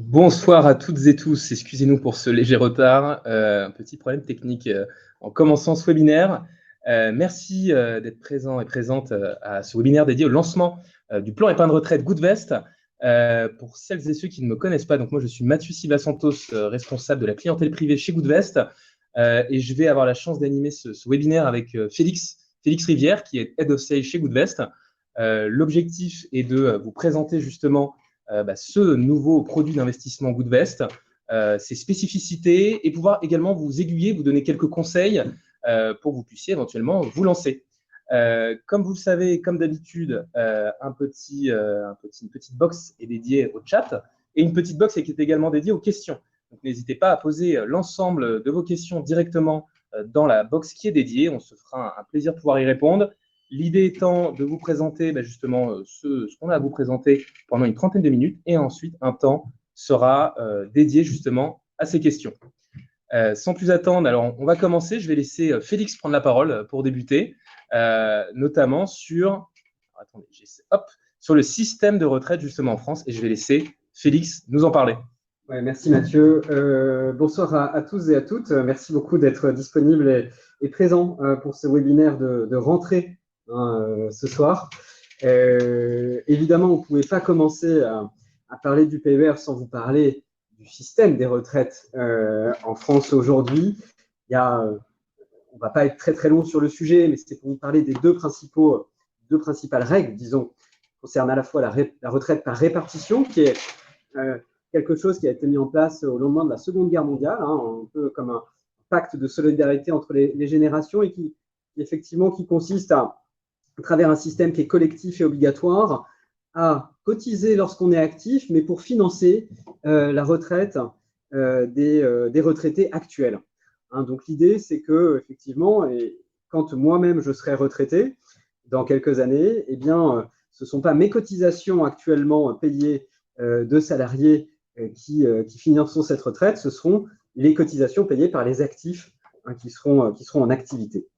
Bonsoir à toutes et tous, excusez-nous pour ce léger retard, un petit problème technique en commençant ce webinaire. Merci d'être présents et présentes à ce webinaire dédié au lancement du plan épargne retraite Goodvest. Pour celles et ceux qui ne me connaissent pas, donc moi je suis Mathieu Silva Santos, responsable de la clientèle privée chez Goodvest, et je vais avoir la chance d'animer ce webinaire avec Félix Rivière, qui est Head of Sales chez Goodvest. L'objectif est de vous présenter justement ce nouveau produit d'investissement Goodvest, ses spécificités et pouvoir également vous aiguiller, vous donner quelques conseils pour que vous puissiez éventuellement vous lancer. Comme vous le savez, comme d'habitude, une petite box est dédiée au chat et une petite box qui est également dédiée aux questions. Donc, n'hésitez pas à poser l'ensemble de vos questions directement dans la box qui est dédiée. On se fera un plaisir de pouvoir y répondre. L'idée étant de vous présenter justement ce qu'on a à vous présenter pendant une trentaine de minutes et ensuite un temps sera dédié justement à ces questions. Sans plus attendre, alors on va commencer. Je vais laisser Félix prendre la parole pour débuter, notamment sur le système de retraite justement en France, et je vais laisser Félix nous en parler. Ouais, merci Mathieu. Bonsoir à tous et à toutes. Merci beaucoup d'être disponible et présent pour ce webinaire de rentrée ce soir. Évidemment, on ne pouvait pas commencer à parler du PER sans vous parler du système des retraites en France aujourd'hui. On ne va pas être très très long sur le sujet, mais c'était pour vous parler des deux principales règles, disons, concernant à la fois la retraite par répartition, qui est quelque chose qui a été mis en place au lendemain de la Seconde Guerre mondiale, un peu comme un pacte de solidarité entre les générations et qui consiste à travers un système qui est collectif et obligatoire, à cotiser lorsqu'on est actif, mais pour financer la retraite des retraités actuels. Donc l'idée, c'est que effectivement, quand moi-même je serai retraité dans quelques années, eh bien, ce ne sont pas mes cotisations actuellement payées de salariés qui financeront cette retraite, ce seront les cotisations payées par les actifs qui seront en activité.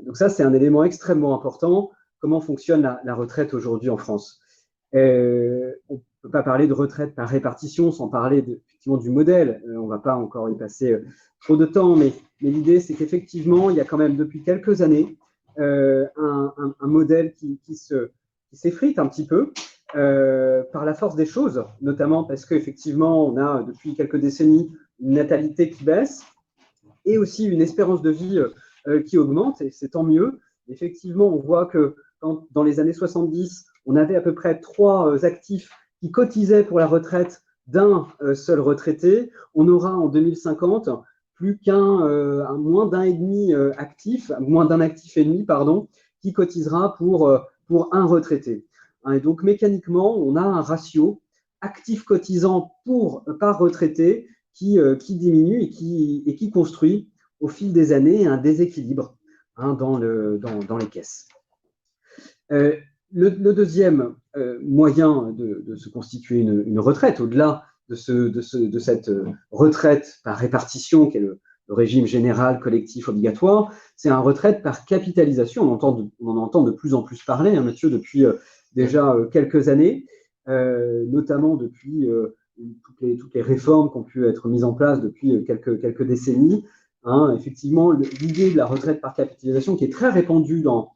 Donc ça, c'est un élément extrêmement important. Comment fonctionne la retraite aujourd'hui en France? On ne peut pas parler de retraite par répartition sans parler effectivement du modèle. On ne va pas encore y passer trop de temps, mais l'idée, c'est qu'effectivement, il y a quand même depuis quelques années un modèle qui s'effrite un petit peu par la force des choses, notamment parce qu'effectivement, on a depuis quelques décennies une natalité qui baisse et aussi une espérance de vie qui augmente, et c'est tant mieux. Effectivement, on voit que dans les années 70, on avait à peu près 3 actifs qui cotisaient pour la retraite d'un seul retraité. On aura en 2050 plus moins d'un actif et demi, qui cotisera pour un retraité. Et donc, mécaniquement, on a un ratio actif cotisant par retraité qui diminue et qui construit au fil des années un déséquilibre dans les caisses. Le deuxième moyen de se constituer une retraite, au-delà de cette retraite par répartition, qui est le régime général, collectif, obligatoire, c'est une retraite par capitalisation. On en entend de plus en plus parler, Mathieu, depuis déjà quelques années, notamment depuis toutes les réformes qui ont pu être mises en place depuis quelques décennies. Effectivement, l'idée de la retraite par capitalisation, qui est très répandue dans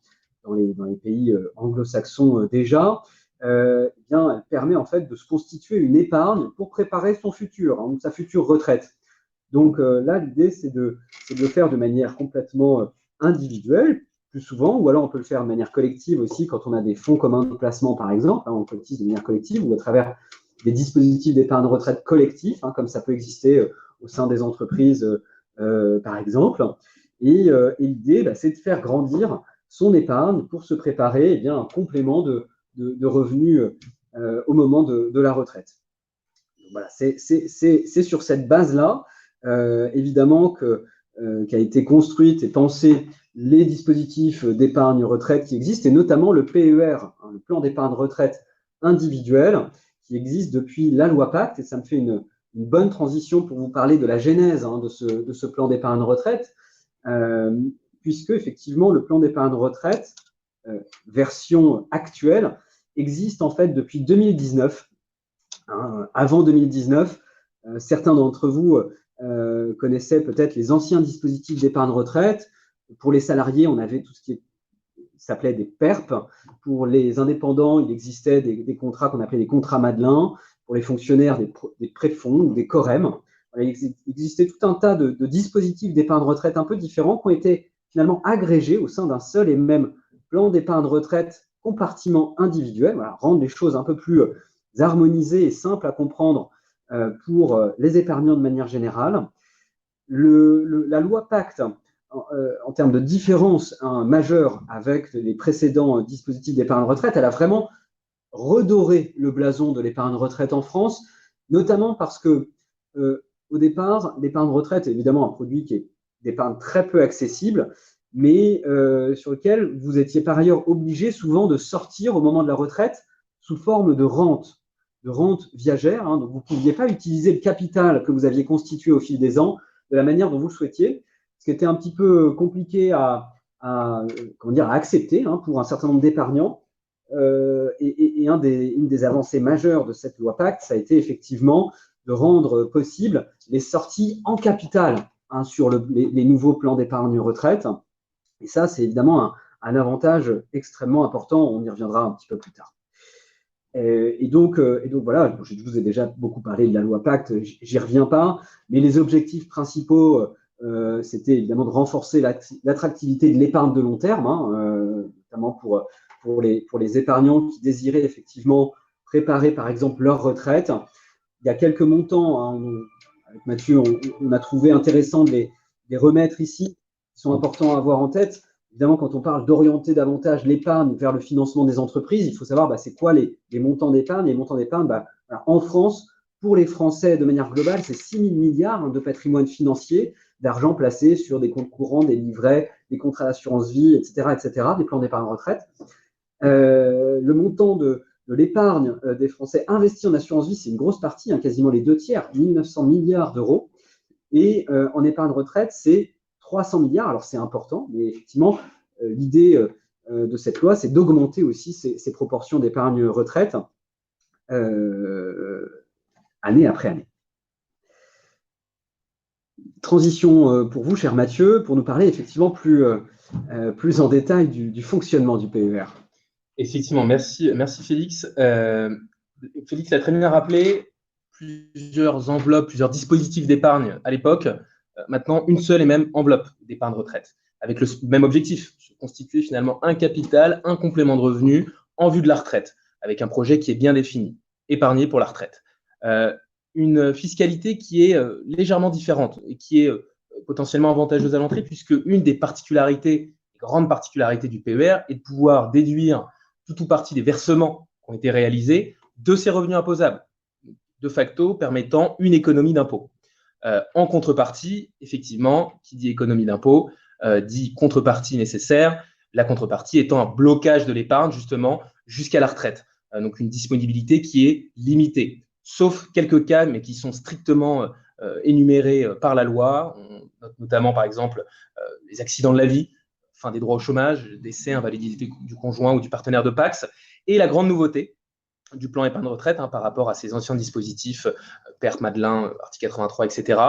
les pays anglo-saxons déjà, elle permet en fait de se constituer une épargne pour préparer son futur, donc sa future retraite. Donc là, l'idée, c'est de le faire de manière complètement individuelle, plus souvent, ou alors on peut le faire de manière collective aussi quand on a des fonds communs de placement, par exemple, on cotise de manière collective ou à travers des dispositifs d'épargne de retraite collectifs, comme ça peut exister au sein des entreprises, par exemple. Et l'idée, c'est de faire grandir son épargne pour se préparer un complément de revenus au moment de la retraite. Donc, voilà, c'est sur cette base-là, évidemment, qu'a été construite et pensé les dispositifs d'épargne retraite qui existent, et notamment le PER, le plan d'épargne retraite individuel, qui existe depuis la loi Pacte, et ça me fait une bonne transition pour vous parler de la genèse de ce plan d'épargne retraite, puisque effectivement le plan d'épargne retraite version actuelle existe en fait depuis 2019. Avant 2019, Certains d'entre vous connaissaient peut-être les anciens dispositifs d'épargne retraite. Pour les salariés, on avait tout ce qui s'appelait des PERP. Pour les indépendants, il existait des contrats qu'on appelait des contrats Madelin. Pour les fonctionnaires, des prêts de fonds ou des COREM. Il existait tout un tas de dispositifs d'épargne retraite un peu différents qui ont été finalement agrégés au sein d'un seul et même plan d'épargne retraite compartiment individuel, voilà, rendre les choses un peu plus harmonisées et simples à comprendre pour les épargnants de manière générale. La loi Pacte, en termes de différence majeure avec les précédents dispositifs d'épargne retraite, elle a vraiment redoré le blason de l'épargne retraite en France, notamment parce que au départ, l'épargne retraite est évidemment un produit qui est d'épargne très peu accessible, mais sur lequel vous étiez par ailleurs obligé souvent de sortir au moment de la retraite sous forme de rente viagère. Donc vous ne pouviez pas utiliser le capital que vous aviez constitué au fil des ans de la manière dont vous le souhaitiez, ce qui était un petit peu compliqué à accepter pour un certain nombre d'épargnants. Et une des avancées majeures de cette loi Pacte, ça a été effectivement de rendre possible les sorties en capital sur les nouveaux plans d'épargne retraite. Et ça, c'est évidemment un avantage extrêmement important. On y reviendra un petit peu plus tard. Et donc voilà, je vous ai déjà beaucoup parlé de la loi Pacte, j'y reviens pas, mais les objectifs principaux, c'était évidemment de renforcer l'attractivité de l'épargne de long terme, notamment pour les épargnants qui désiraient effectivement préparer par exemple leur retraite. Il y a quelques montants, avec Mathieu, on a trouvé intéressant de les remettre ici, qui sont importants à avoir en tête. Évidemment, quand on parle d'orienter davantage l'épargne vers le financement des entreprises, il faut savoir c'est quoi les montants d'épargne. Les montants d'épargne, en France, pour les Français de manière globale, c'est 6 000 milliards de patrimoine financier, d'argent placé sur des comptes courants, des livrets, des contrats d'assurance vie, etc., des plans d'épargne retraite. Le montant de l'épargne des Français investis en assurance vie, c'est une grosse partie, quasiment les 2/3, 1 900 milliards d'euros. Et en épargne retraite, c'est 300 milliards. Alors, c'est important, mais effectivement, l'idée de cette loi, c'est d'augmenter aussi ces proportions d'épargne retraite année après année. Transition pour vous, cher Mathieu, pour nous parler effectivement plus en détail du fonctionnement du PER. Effectivement, merci Félix. Félix l'a très bien rappelé, plusieurs enveloppes, plusieurs dispositifs d'épargne à l'époque. Maintenant, une seule et même enveloppe d'épargne retraite, avec le même objectif, constituer finalement un capital, un complément de revenu en vue de la retraite, avec un projet qui est bien défini, épargner pour la retraite. Une fiscalité qui est légèrement différente et qui est potentiellement avantageuse à l'entrée, puisque une des particularités, grandes particularités du PER est de pouvoir déduire tout ou partie des versements qui ont été réalisés de ces revenus imposables, de facto permettant une économie d'impôt. En contrepartie, effectivement, qui dit économie d'impôt, dit contrepartie nécessaire, la contrepartie étant un blocage de l'épargne, justement, jusqu'à la retraite. Donc, une disponibilité qui est limitée, sauf quelques cas, mais qui sont strictement énumérés par la loi. On note notamment, par exemple, les accidents de la vie, fin des droits au chômage, décès, invalidité du conjoint ou du partenaire de Pacs, et la grande nouveauté du plan épargne retraite par rapport à ces anciens dispositifs, PERP, Madelin, article 83, etc.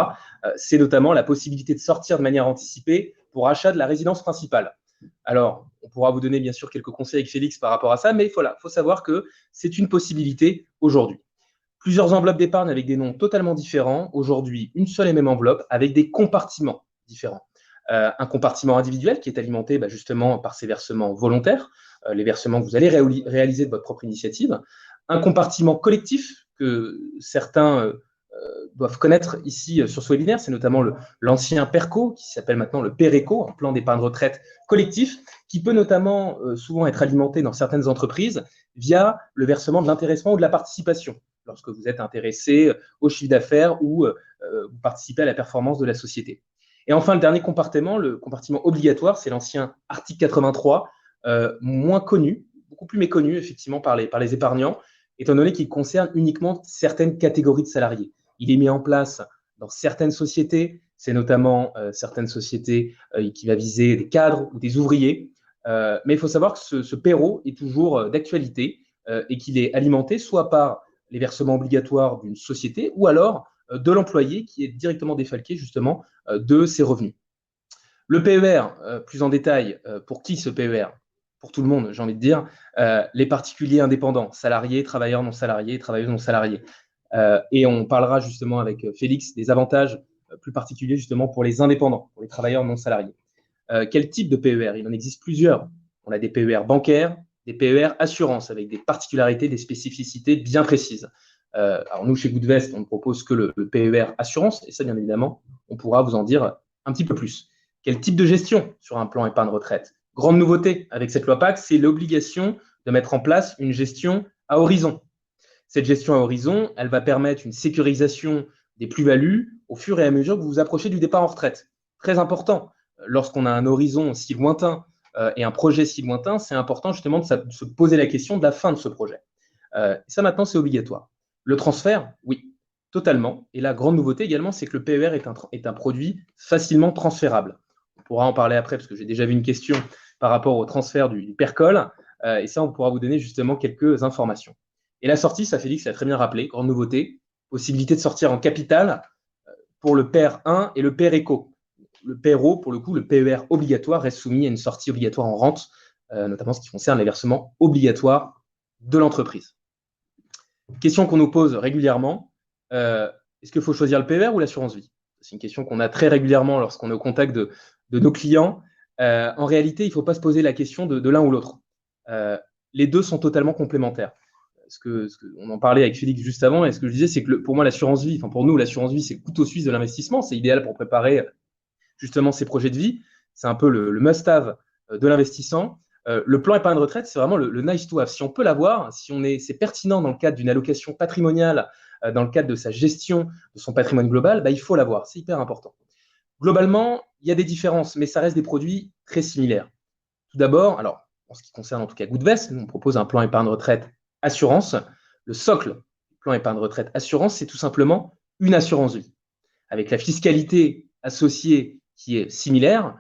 C'est notamment la possibilité de sortir de manière anticipée pour achat de la résidence principale. Alors, on pourra vous donner bien sûr quelques conseils avec Félix par rapport à ça, mais voilà, il faut savoir que c'est une possibilité aujourd'hui. Plusieurs enveloppes d'épargne avec des noms totalement différents. Aujourd'hui, une seule et même enveloppe avec des compartiments différents. Un compartiment individuel qui est alimenté justement par ces versements volontaires, les versements que vous allez réaliser de votre propre initiative. Un compartiment collectif que certains doivent connaître ici sur ce webinaire, c'est notamment l'ancien PERCO, qui s'appelle maintenant le PERECO, un plan d'épargne retraite collectif, qui peut notamment souvent être alimenté dans certaines entreprises via le versement de l'intéressement ou de la participation, lorsque vous êtes intéressé au chiffre d'affaires ou vous participez à la performance de la société. Et enfin, le dernier compartiment, le compartiment obligatoire, c'est l'ancien article 83, moins connu, beaucoup plus méconnu effectivement par les épargnants, étant donné qu'il concerne uniquement certaines catégories de salariés. Il est mis en place dans certaines sociétés, c'est notamment certaines sociétés qui va viser des cadres ou des ouvriers, mais il faut savoir que ce PERO est toujours d'actualité et qu'il est alimenté soit par les versements obligatoires d'une société ou alors de l'employé qui est directement défalqué justement de ses revenus. Le PER, plus en détail, pour qui ce PER? Pour tout le monde, j'ai envie de dire, les particuliers indépendants, salariés, travailleurs non salariés, travailleuses non salariés. Et on parlera justement avec Félix des avantages plus particuliers justement pour les indépendants, pour les travailleurs non salariés. Quel type de PER? Il en existe plusieurs. On a des PER bancaires, des PER assurances avec des particularités, des spécificités bien précises. Alors nous, chez Goodvest, on ne propose que le PER assurance, et ça, bien évidemment, on pourra vous en dire un petit peu plus. Quel type de gestion sur un plan épargne retraite? Grande nouveauté avec cette loi PAC, c'est l'obligation de mettre en place une gestion à horizon. Cette gestion à horizon, elle va permettre une sécurisation des plus-values au fur et à mesure que vous vous approchez du départ en retraite. Très important, lorsqu'on a un horizon si lointain et un projet si lointain, c'est important justement de se poser la question de la fin de ce projet. Ça maintenant, c'est obligatoire. Le transfert, oui, totalement. Et la grande nouveauté également, c'est que le PER est un produit facilement transférable. On pourra en parler après, parce que j'ai déjà vu une question par rapport au transfert du PERCOL, et ça, on pourra vous donner justement quelques informations. Et la sortie, ça Félix l'a très bien rappelé, grande nouveauté, possibilité de sortir en capital pour le PER 1 et le PER éco. Le PERO, pour le coup, le PER obligatoire reste soumis à une sortie obligatoire en rente, notamment ce qui concerne les versements obligatoires de l'entreprise. Question qu'on nous pose régulièrement, est-ce qu'il faut choisir le PER ou l'assurance vie? C'est une question qu'on a très régulièrement lorsqu'on est au contact de nos clients. En réalité, il ne faut pas se poser la question de l'un ou l'autre. Les deux sont totalement complémentaires. On en parlait avec Félix juste avant, et ce que je disais, c'est que pour moi, l'assurance vie, enfin pour nous, l'assurance vie, c'est le couteau suisse de l'investissement. C'est idéal pour préparer justement ses projets de vie. C'est un peu le must-have de l'investissant. Le plan épargne retraite, c'est vraiment le nice to have. Si on peut l'avoir, c'est pertinent dans le cadre d'une allocation patrimoniale, dans le cadre de sa gestion de son patrimoine global, il faut l'avoir. C'est hyper important. Globalement, il y a des différences, mais ça reste des produits très similaires. Tout d'abord, alors, en ce qui concerne en tout cas Goodvest, nous on propose un plan épargne retraite assurance. Le socle du plan épargne retraite assurance, c'est tout simplement une assurance vie, avec la fiscalité associée qui est similaire,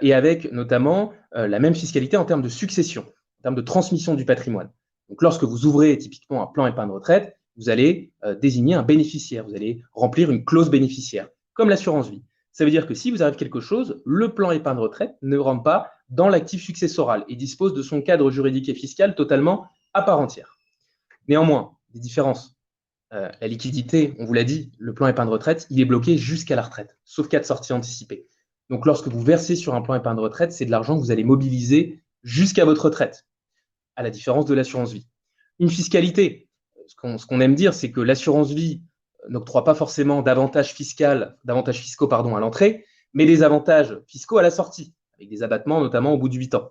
et avec notamment la même fiscalité en termes de succession, en termes de transmission du patrimoine. Donc, lorsque vous ouvrez typiquement un plan épargne retraite, vous allez désigner un bénéficiaire, vous allez remplir une clause bénéficiaire, comme l'assurance vie. Ça veut dire que si vous arrive quelque chose, le plan épargne retraite ne rentre pas dans l'actif successoral et dispose de son cadre juridique et fiscal totalement à part entière. Néanmoins, des différences. La liquidité, on vous l'a dit, le plan épargne retraite, il est bloqué jusqu'à la retraite, sauf cas de sortie anticipée. Donc, lorsque vous versez sur un plan épargne retraite, c'est de l'argent que vous allez mobiliser jusqu'à votre retraite, à la différence de l'assurance vie. Une fiscalité, ce qu'on aime dire, c'est que l'assurance vie n'octroie pas forcément d'avantages fiscaux à l'entrée, mais des avantages fiscaux à la sortie, avec des abattements notamment au bout de 8 ans,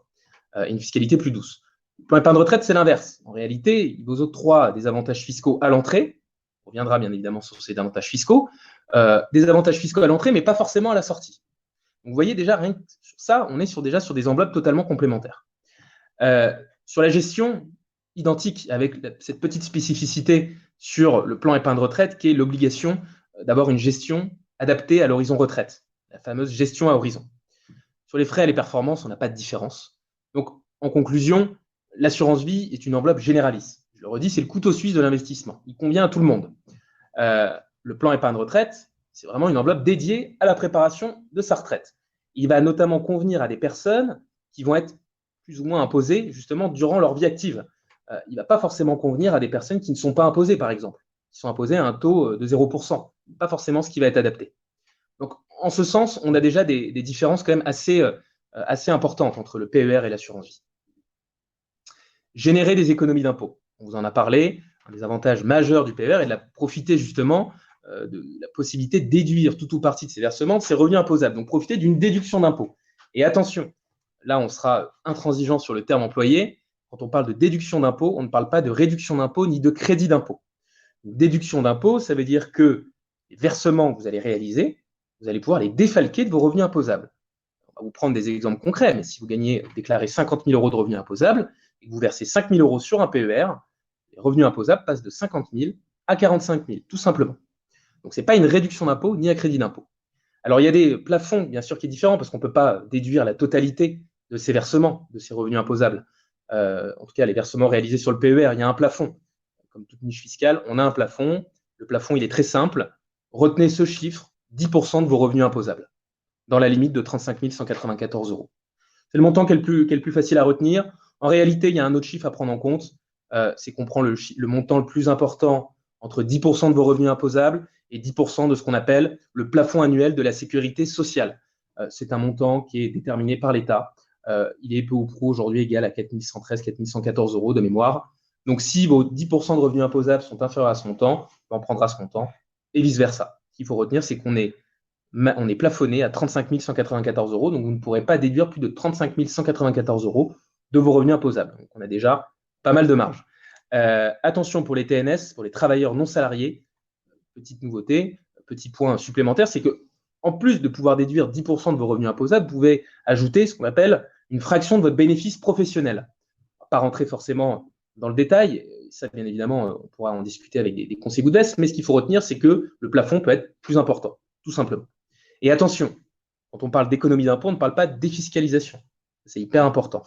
et une fiscalité plus douce. Le plan épargne retraite, c'est l'inverse. En réalité, il vous octroie des avantages fiscaux à l'entrée. On reviendra bien évidemment sur ces avantages fiscaux. Des avantages fiscaux à l'entrée, mais pas forcément à la sortie. Donc, vous voyez déjà, rien que sur ça, on est déjà sur des enveloppes totalement complémentaires. Sur la gestion, identique, avec cette petite spécificité sur le plan épargne retraite, qui est l'obligation d'avoir une gestion adaptée à l'horizon retraite, la fameuse gestion à horizon. Sur les frais et les performances, on n'a pas de différence. Donc, en conclusion, l'assurance vie est une enveloppe généraliste. Je le redis, c'est le couteau suisse de l'investissement. Il convient à tout le monde. Le plan épargne retraite, c'est vraiment une enveloppe dédiée à la préparation de sa retraite. Il va notamment convenir à des personnes qui vont être plus ou moins imposées justement durant leur vie active. Il ne va pas forcément convenir à des personnes qui ne sont pas imposées, par exemple, qui sont imposées à un taux de 0%. Pas forcément ce qui va être adapté. Donc, en ce sens, on a déjà des différences quand même assez importantes entre le PER et l'assurance vie. Générer des économies d'impôts. On vous en a parlé. Un des avantages majeurs du PER est de profiter justement de la possibilité de déduire tout ou partie de ses versements de ses revenus imposables. Donc, profiter d'une déduction d'impôt. Et attention, là, on sera intransigeant sur le terme employé. Quand on parle de déduction d'impôt, on ne parle pas de réduction d'impôt ni de crédit d'impôt. Déduction d'impôt, ça veut dire que les versements que vous allez réaliser, vous allez pouvoir les défalquer de vos revenus imposables. On va vous prendre des exemples concrets, mais si vous déclarez 50 000 euros de revenus imposables et que vous versez 5 000 euros sur un PER, les revenus imposables passent de 50 000 à 45 000, tout simplement. Donc, ce n'est pas une réduction d'impôt ni un crédit d'impôt. Alors, il y a des plafonds, bien sûr, qui est différent parce qu'on ne peut pas déduire la totalité de ces versements, de ces revenus imposables. En tout cas, les versements réalisés sur le PER, il y a un plafond. Comme toute niche fiscale, on a un plafond. Le plafond, il est très simple. retenez ce chiffre, 10% de vos revenus imposables, dans la limite de 35 194 euros. C'est le montant qui est le plus facile à retenir. En réalité, il y a un autre chiffre à prendre en compte, c'est qu'on prend le montant le plus important entre 10% de vos revenus imposables et 10% de ce qu'on appelle le plafond annuel de la sécurité sociale. C'est un montant qui est déterminé par l'État. Il est peu ou prou aujourd'hui égal à 4 113, 4 114 euros de mémoire. Donc, si vos 10% de revenus imposables sont inférieurs à ce montant, on prendra ce montant et vice-versa. Ce qu'il faut retenir, c'est qu'on est plafonné à 35 194 euros, donc vous ne pourrez pas déduire plus de 35 194 euros de vos revenus imposables. Donc, on a déjà pas mal de marge. Attention pour les TNS, pour les travailleurs non salariés, petite nouveauté, petit point supplémentaire, c'est que en plus de pouvoir déduire 10% de vos revenus imposables, vous pouvez ajouter ce qu'on appelle une fraction de votre bénéfice professionnel. On va pas rentrer forcément dans le détail, ça bien évidemment, on pourra en discuter avec des conseils Goodvest, mais ce qu'il faut retenir, c'est que le plafond peut être plus important, tout simplement. Et attention, quand on parle d'économie d'impôt, on ne parle pas de défiscalisation. C'est hyper important.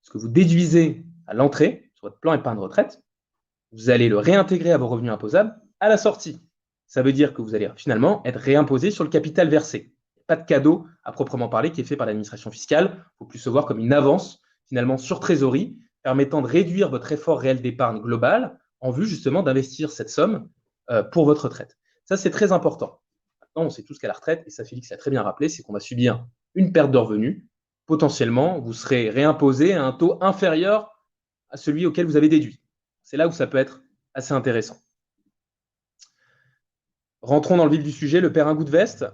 Ce que vous déduisez à l'entrée sur votre plan épargne retraite, vous allez le réintégrer à vos revenus imposables à la sortie. Ça veut dire que vous allez finalement être réimposé sur le capital versé. Pas de cadeau à proprement parler qui est fait par l'administration fiscale. Il faut plus se voir comme une avance finalement sur trésorerie permettant de réduire votre effort réel d'épargne global en vue justement d'investir cette somme pour votre retraite. Ça, c'est très important. Maintenant, on sait tous qu'à la retraite, et ça Félix l'a très bien rappelé, c'est qu'on va subir une perte de revenus. Potentiellement, vous serez réimposé à un taux inférieur à celui auquel vous avez déduit. C'est là où ça peut être assez intéressant. Rentrons dans le vif du sujet, le Perrin Goodvest.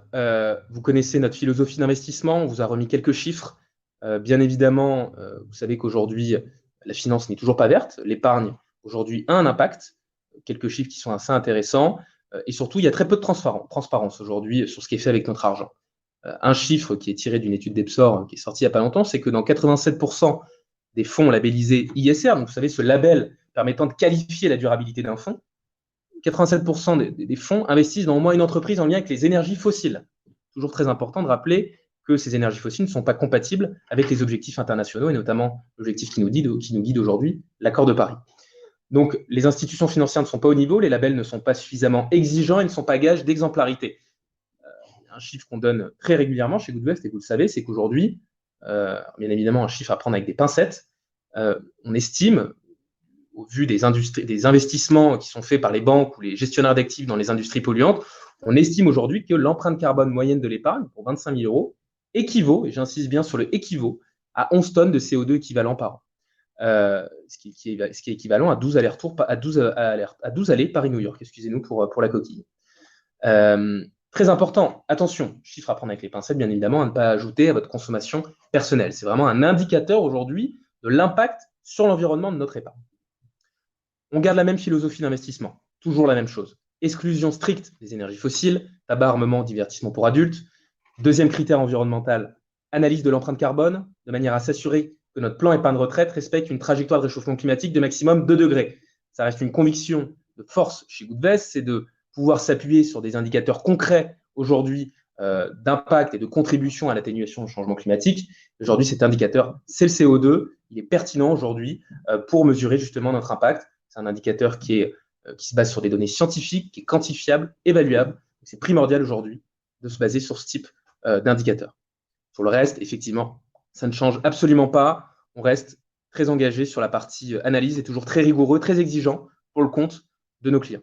Vous connaissez notre philosophie d'investissement, on vous a remis quelques chiffres. Bien évidemment, vous savez qu'aujourd'hui, la finance n'est toujours pas verte. L'épargne, aujourd'hui, a un impact. Quelques chiffres qui sont assez intéressants. Et surtout, il y a très peu de transparence aujourd'hui sur ce qui est fait avec notre argent. Un chiffre qui est tiré d'une étude d'Epsor qui est sortie il n'y a pas longtemps, c'est que dans 87% des fonds labellisés ISR, donc vous savez, ce label permettant de qualifier la durabilité d'un fonds, 87% des fonds investissent dans au moins une entreprise en lien avec les énergies fossiles. Toujours très important de rappeler que ces énergies fossiles ne sont pas compatibles avec les objectifs internationaux et notamment l'objectif qui nous guide aujourd'hui, l'accord de Paris. Donc, les institutions financières ne sont pas au niveau, les labels ne sont pas suffisamment exigeants et ne sont pas gages d'exemplarité. Un chiffre qu'on donne très régulièrement chez Goodvest, et vous le savez, c'est qu'aujourd'hui, bien évidemment, un chiffre à prendre avec des pincettes, on estime, au vu des investissements qui sont faits par les banques ou les gestionnaires d'actifs dans les industries polluantes, on estime aujourd'hui que l'empreinte carbone moyenne de l'épargne, pour 25 000 euros, équivaut, et j'insiste bien sur le équivaut, à 11 tonnes de CO2 équivalent par an. Ce qui est équivalent à 12 allers-retours, à 12 allées Paris-New York, excusez-nous pour la coquille. Très important, attention, chiffre à prendre avec les pincettes, bien évidemment, à ne pas ajouter à votre consommation personnelle. C'est vraiment un indicateur aujourd'hui de l'impact sur l'environnement de notre épargne. On garde la même philosophie d'investissement, toujours la même chose. Exclusion stricte des énergies fossiles, tabac, armement, divertissement pour adultes. Deuxième critère environnemental, analyse de l'empreinte carbone, de manière à s'assurer que notre plan épargne retraite respecte une trajectoire de réchauffement climatique de maximum 2 degrés. Ça reste une conviction de force chez Goodvest, c'est de pouvoir s'appuyer sur des indicateurs concrets aujourd'hui d'impact et de contribution à l'atténuation du changement climatique. Aujourd'hui, cet indicateur, c'est le CO2. Il est pertinent aujourd'hui pour mesurer justement notre impact. C'est un indicateur qui se base sur des données scientifiques, qui est quantifiable, évaluable. C'est primordial aujourd'hui de se baser sur ce type d'indicateur. Sur le reste, effectivement, ça ne change absolument pas. On reste très engagé sur la partie analyse et toujours très rigoureux, très exigeant pour le compte de nos clients.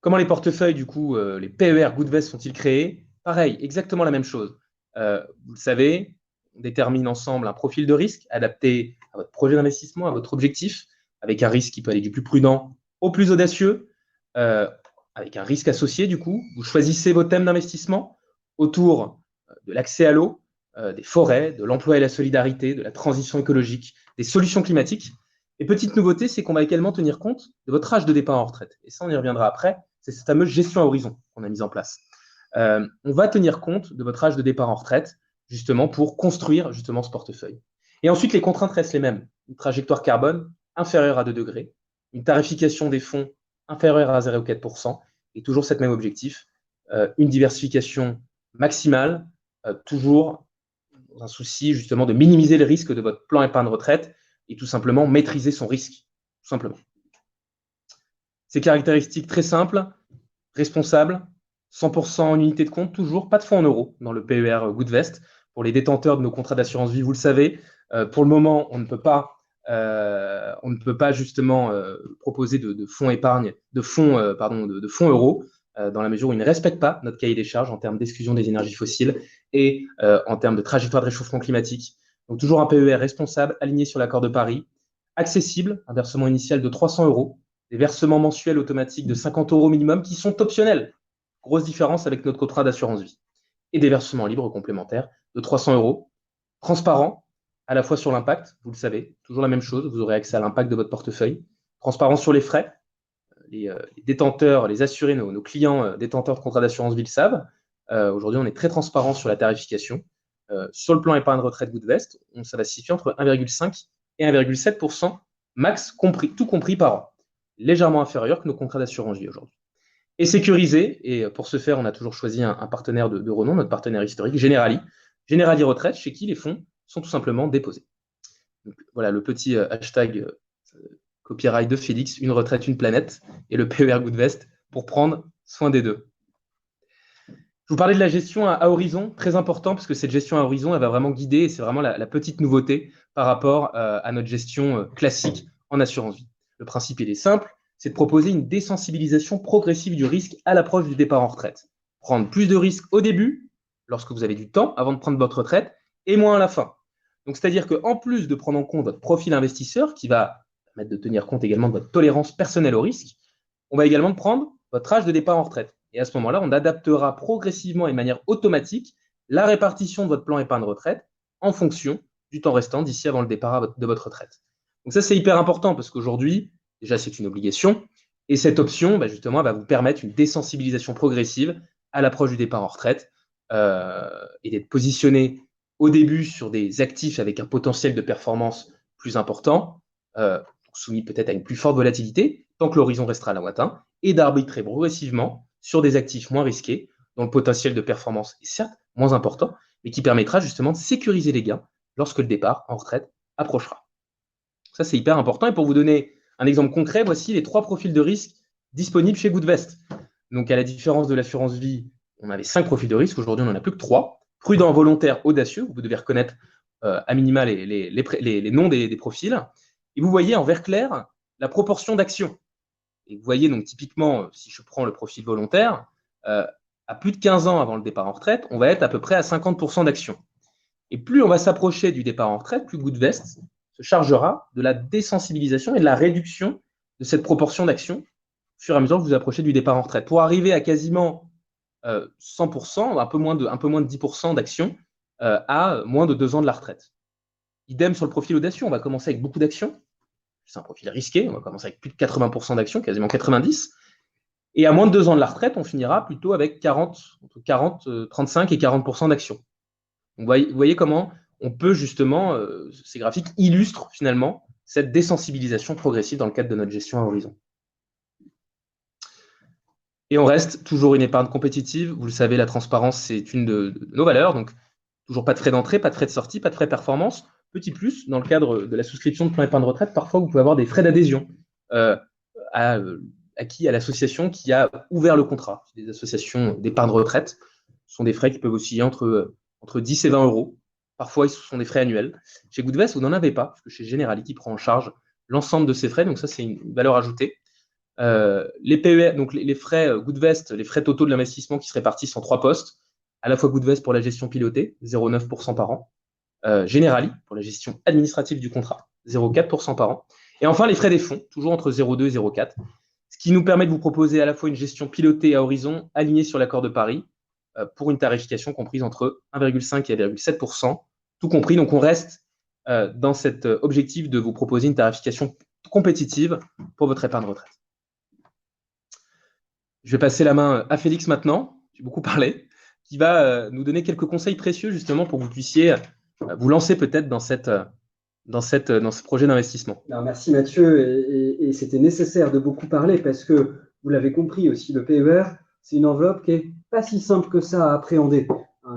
Comment les portefeuilles, du coup, les PER Goodvest sont-ils créés? Pareil, exactement la même chose. Vous le savez, on détermine ensemble un profil de risque adapté à votre projet d'investissement, à votre objectif, avec un risque qui peut aller du plus prudent au plus audacieux, avec un risque associé, du coup. Vous choisissez vos thèmes d'investissement autour de l'accès à l'eau, des forêts, de l'emploi et la solidarité, de la transition écologique, des solutions climatiques. Et petite nouveauté, c'est qu'on va également tenir compte de votre âge de départ en retraite. Et ça, on y reviendra après. C'est cette fameuse gestion à horizon qu'on a mise en place. On va tenir compte de votre âge de départ en retraite, justement, pour construire justement ce portefeuille. Et ensuite, les contraintes restent les mêmes. Une trajectoire carbone inférieure à 2 degrés, une tarification des fonds inférieure à 0,4%, et toujours cet même objectif, une diversification maximale, toujours dans un souci justement de minimiser le risque de votre plan épargne retraite et tout simplement maîtriser son risque, tout simplement. Ces caractéristiques très simples, responsable, 100% en unité de compte, toujours, pas de fonds en euros dans le PER Goodvest. Pour les détenteurs de nos contrats d'assurance vie, vous le savez, pour le moment, on ne peut pas justement proposer de fonds épargne, de fonds euros, dans la mesure où ils ne respectent pas notre cahier des charges en termes d'exclusion des énergies fossiles et en termes de trajectoire de réchauffement climatique. Donc toujours un PER responsable, aligné sur l'accord de Paris, accessible, un versement initial de 300 euros, des versements mensuels automatiques de 50 euros minimum qui sont optionnels. Grosse différence avec notre contrat d'assurance vie. Et des versements libres complémentaires de 300 euros, transparents, à la fois sur l'impact, vous le savez, toujours la même chose, vous aurez accès à l'impact de votre portefeuille, transparent sur les frais, les détenteurs, les assurés, nos clients détenteurs de contrats d'assurance vie le savent. Aujourd'hui, on est très transparent sur la tarification. Sur le plan épargne retraite Goodvest, ça va se situer entre 1,5 et 1,7% max, tout compris par an, légèrement inférieur que nos contrats d'assurance vie aujourd'hui. Et sécurisé, et pour ce faire, on a toujours choisi un partenaire de renom, notre partenaire historique, Generali Retraite, chez qui les fonds sont tout simplement déposés. Donc, voilà le petit hashtag copyright de Félix, une retraite, une planète, et le PER Goodvest pour prendre soin des deux. Je vous parlais de la gestion à horizon, très important, parce que cette gestion à horizon, elle va vraiment guider, et c'est vraiment la petite nouveauté par rapport à notre gestion classique en assurance vie. Le principe, il est simple, c'est de proposer une désensibilisation progressive du risque à l'approche du départ en retraite. Prendre plus de risques au début, lorsque vous avez du temps avant de prendre votre retraite, et moins à la fin. Donc, c'est-à-dire qu'en plus de prendre en compte votre profil investisseur, qui va permettre de tenir compte également de votre tolérance personnelle au risque, on va également prendre votre âge de départ en retraite. Et à ce moment-là, on adaptera progressivement et de manière automatique la répartition de votre plan épargne retraite en fonction du temps restant d'ici avant le départ de votre retraite. Donc ça, c'est hyper important parce qu'aujourd'hui, déjà, c'est une obligation. Et cette option, justement, va vous permettre une désensibilisation progressive à l'approche du départ en retraite et d'être positionné au début sur des actifs avec un potentiel de performance plus important, soumis peut-être à une plus forte volatilité, tant que l'horizon restera lointain, et d'arbitrer progressivement sur des actifs moins risqués, dont le potentiel de performance est certes moins important, mais qui permettra justement de sécuriser les gains lorsque le départ en retraite approchera. Ça, c'est hyper important. Et pour vous donner un exemple concret, voici les 3 profils de risque disponibles chez Goodvest. Donc, à la différence de l'assurance vie, on avait 5 profils de risque. Aujourd'hui, on n'en a plus que 3. Prudent, volontaire, audacieux. Vous devez reconnaître à minima les noms des profils. Et vous voyez en vert clair la proportion d'actions. Et vous voyez, donc typiquement, si je prends le profil volontaire, à plus de 15 ans avant le départ en retraite, on va être à peu près à 50% d'actions. Et plus on va s'approcher du départ en retraite, plus Goodvest se chargera de la désensibilisation et de la réduction de cette proportion d'actions au fur et à mesure que vous approchez du départ en retraite, pour arriver à quasiment 100%, un peu moins de 10% d'actions à moins de 2 ans de la retraite. Idem sur le profil audacieux, on va commencer avec beaucoup d'actions. C'est un profil risqué, on va commencer avec plus de 80% d'actions, quasiment 90%. Et à moins de 2 ans de la retraite, on finira plutôt avec entre 35 et 40% d'actions. Donc, vous voyez comment on peut justement, ces graphiques illustrent finalement cette désensibilisation progressive dans le cadre de notre gestion à horizon. Et on reste toujours une épargne compétitive. Vous le savez, la transparence, c'est une de nos valeurs. Donc, toujours pas de frais d'entrée, pas de frais de sortie, pas de frais performance. Petit plus, dans le cadre de la souscription de plan épargne retraite, parfois vous pouvez avoir des frais d'adhésion acquis à l'association qui a ouvert le contrat. Des associations d'épargne retraite sont des frais qui peuvent osciller entre 10 et 20 euros. Parfois, ce sont des frais annuels. Chez Goodvest, vous n'en avez pas, parce que chez Generali, qui prend en charge l'ensemble de ces frais, donc ça, c'est une valeur ajoutée. Les PER, donc les frais Goodvest, les frais totaux de l'investissement qui se répartissent en 3 postes, à la fois Goodvest pour la gestion pilotée, 0,9% par an, Generali pour la gestion administrative du contrat, 0,4% par an, et enfin les frais des fonds, toujours entre 0,2 et 0,4, ce qui nous permet de vous proposer à la fois une gestion pilotée à horizon alignée sur l'accord de Paris pour une tarification comprise entre 1,5 et 1,7%, tout compris. Donc on reste dans cet objectif de vous proposer une tarification compétitive pour votre épargne retraite. Je vais passer la main à Félix maintenant, j'ai beaucoup parlé, qui va nous donner quelques conseils précieux justement pour que vous puissiez vous lancer peut-être dans ce projet d'investissement. Merci Mathieu, et c'était nécessaire de beaucoup parler parce que vous l'avez compris aussi, le PER, c'est une enveloppe qui n'est pas si simple que ça à appréhender.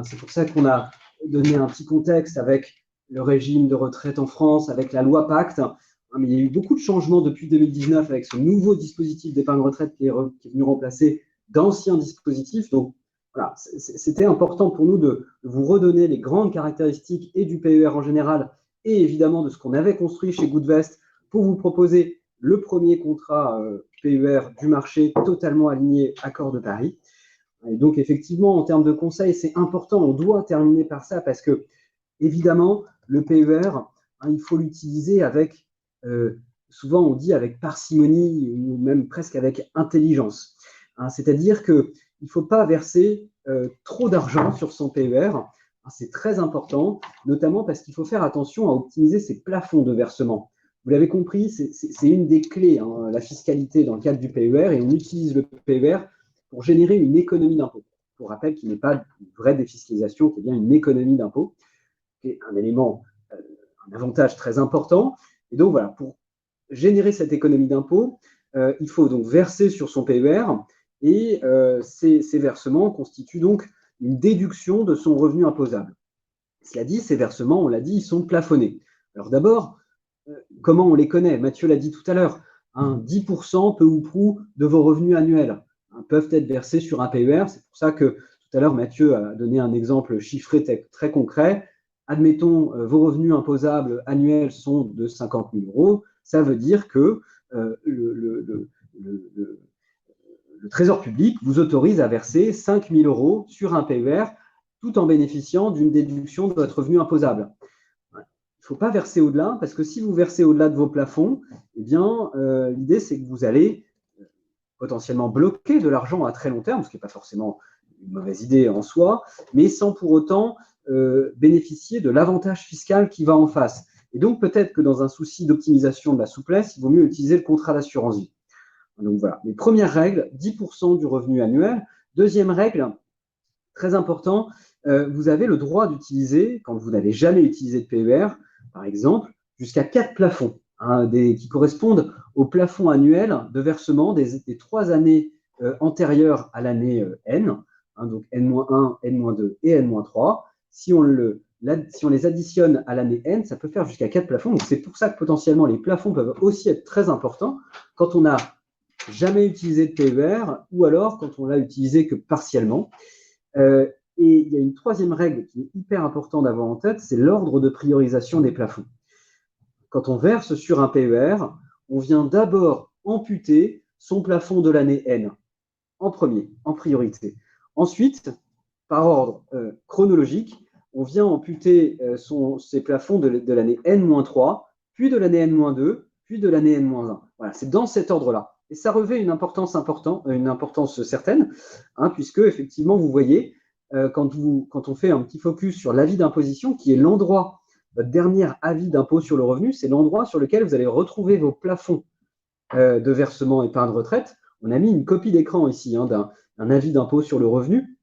C'est pour ça qu'on a donné un petit contexte avec le régime de retraite en France, avec la loi Pacte. Mais il y a eu beaucoup de changements depuis 2019 avec ce nouveau dispositif d'épargne retraite qui est venu remplacer d'anciens dispositifs. Donc, voilà, c'était important pour nous de vous redonner les grandes caractéristiques et du PER en général et évidemment de ce qu'on avait construit chez Goodvest pour vous proposer le premier contrat PER du marché totalement aligné Accord de Paris. Et donc, effectivement, en termes de conseils, c'est important, on doit terminer par ça parce que, évidemment, le PER, il faut l'utiliser avec, souvent on dit avec parcimonie ou même presque avec intelligence. C'est-à-dire qu'il ne faut pas verser trop d'argent sur son PER. C'est très important, notamment parce qu'il faut faire attention à optimiser ses plafonds de versement. Vous l'avez compris, c'est une des clés, la fiscalité dans le cadre du PER, et on utilise le PER pour générer une économie d'impôt. Pour rappel, qui n'est pas une vraie défiscalisation, qui est bien une économie d'impôt, qui est un élément, un avantage très important. Et donc voilà, pour générer cette économie d'impôt, il faut donc verser sur son PER, et ces versements constituent donc une déduction de son revenu imposable. Cela dit, ces versements, on l'a dit, ils sont plafonnés. Alors d'abord, comment on les connaît? Mathieu l'a dit tout à l'heure, 10% peu ou prou de vos revenus annuels peuvent être versés sur un PER. C'est pour ça que tout à l'heure, Mathieu a donné un exemple chiffré très concret. Admettons, vos revenus imposables annuels sont de 50 000 euros. Ça veut dire que le Trésor public vous autorise à verser 5 000 euros sur un PER tout en bénéficiant d'une déduction de votre revenu imposable. Il ne faut pas verser au-delà, parce que si vous versez au-delà de vos plafonds, eh bien, l'idée, c'est que vous allez potentiellement bloquer de l'argent à très long terme, ce qui n'est pas forcément une mauvaise idée en soi, mais sans pour autant bénéficier de l'avantage fiscal qui va en face. Et donc, peut-être que dans un souci d'optimisation de la souplesse, il vaut mieux utiliser le contrat d'assurance vie. Donc voilà, les premières règles, 10% du revenu annuel. Deuxième règle, très important, vous avez le droit d'utiliser, quand vous n'avez jamais utilisé de PER, par exemple, jusqu'à 4 plafonds, qui correspondent au plafond annuel de versement des 3 années antérieures à l'année N, donc N-1, N-2 et N-3. Si on les additionne à l'année N, ça peut faire jusqu'à 4 plafonds. Donc c'est pour ça que potentiellement les plafonds peuvent aussi être très importants quand on n'a jamais utilisé de PER ou alors quand on l'a utilisé que partiellement. Et il y a une troisième règle qui est hyper importante d'avoir en tête, c'est l'ordre de priorisation des plafonds. Quand on verse sur un PER, on vient d'abord amputer son plafond de l'année N en premier, en priorité. Ensuite, par ordre chronologique, on vient amputer ses plafonds de l'année N-3, puis de l'année N-2, puis de l'année N-1. Voilà, c'est dans cet ordre-là. Et ça revêt une importance certaine, puisque effectivement, vous voyez, quand on fait un petit focus sur l'avis d'imposition, qui est l'endroit, votre dernier avis d'impôt sur le revenu, c'est l'endroit sur lequel vous allez retrouver vos plafonds de versement épargne retraite. On a mis une copie d'écran ici d'un avis d'impôt sur le revenu.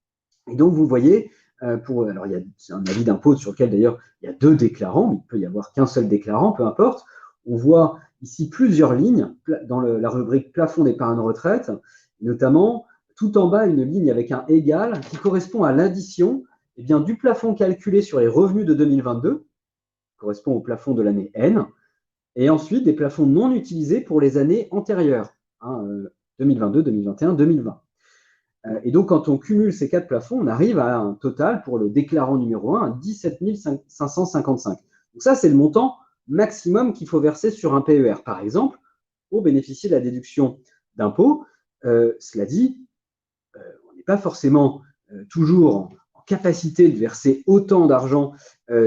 Et donc, vous voyez, alors il y a un avis d'impôt sur lequel d'ailleurs il y a 2 déclarants, mais il peut y avoir qu'un seul déclarant, peu importe. On voit ici plusieurs lignes dans la rubrique plafond d'épargne retraite, notamment tout en bas une ligne avec un égal qui correspond à l'addition du plafond calculé sur les revenus de 2022, qui correspond au plafond de l'année N, et ensuite des plafonds non utilisés pour les années antérieures, 2022, 2021, 2020. Et donc, quand on cumule ces 4 plafonds, on arrive à un total pour le déclarant numéro 1 à 17 555. Donc ça, c'est le montant maximum qu'il faut verser sur un PER, par exemple, pour bénéficier de la déduction d'impôt. Cela dit, on n'est pas forcément toujours en capacité de verser autant d'argent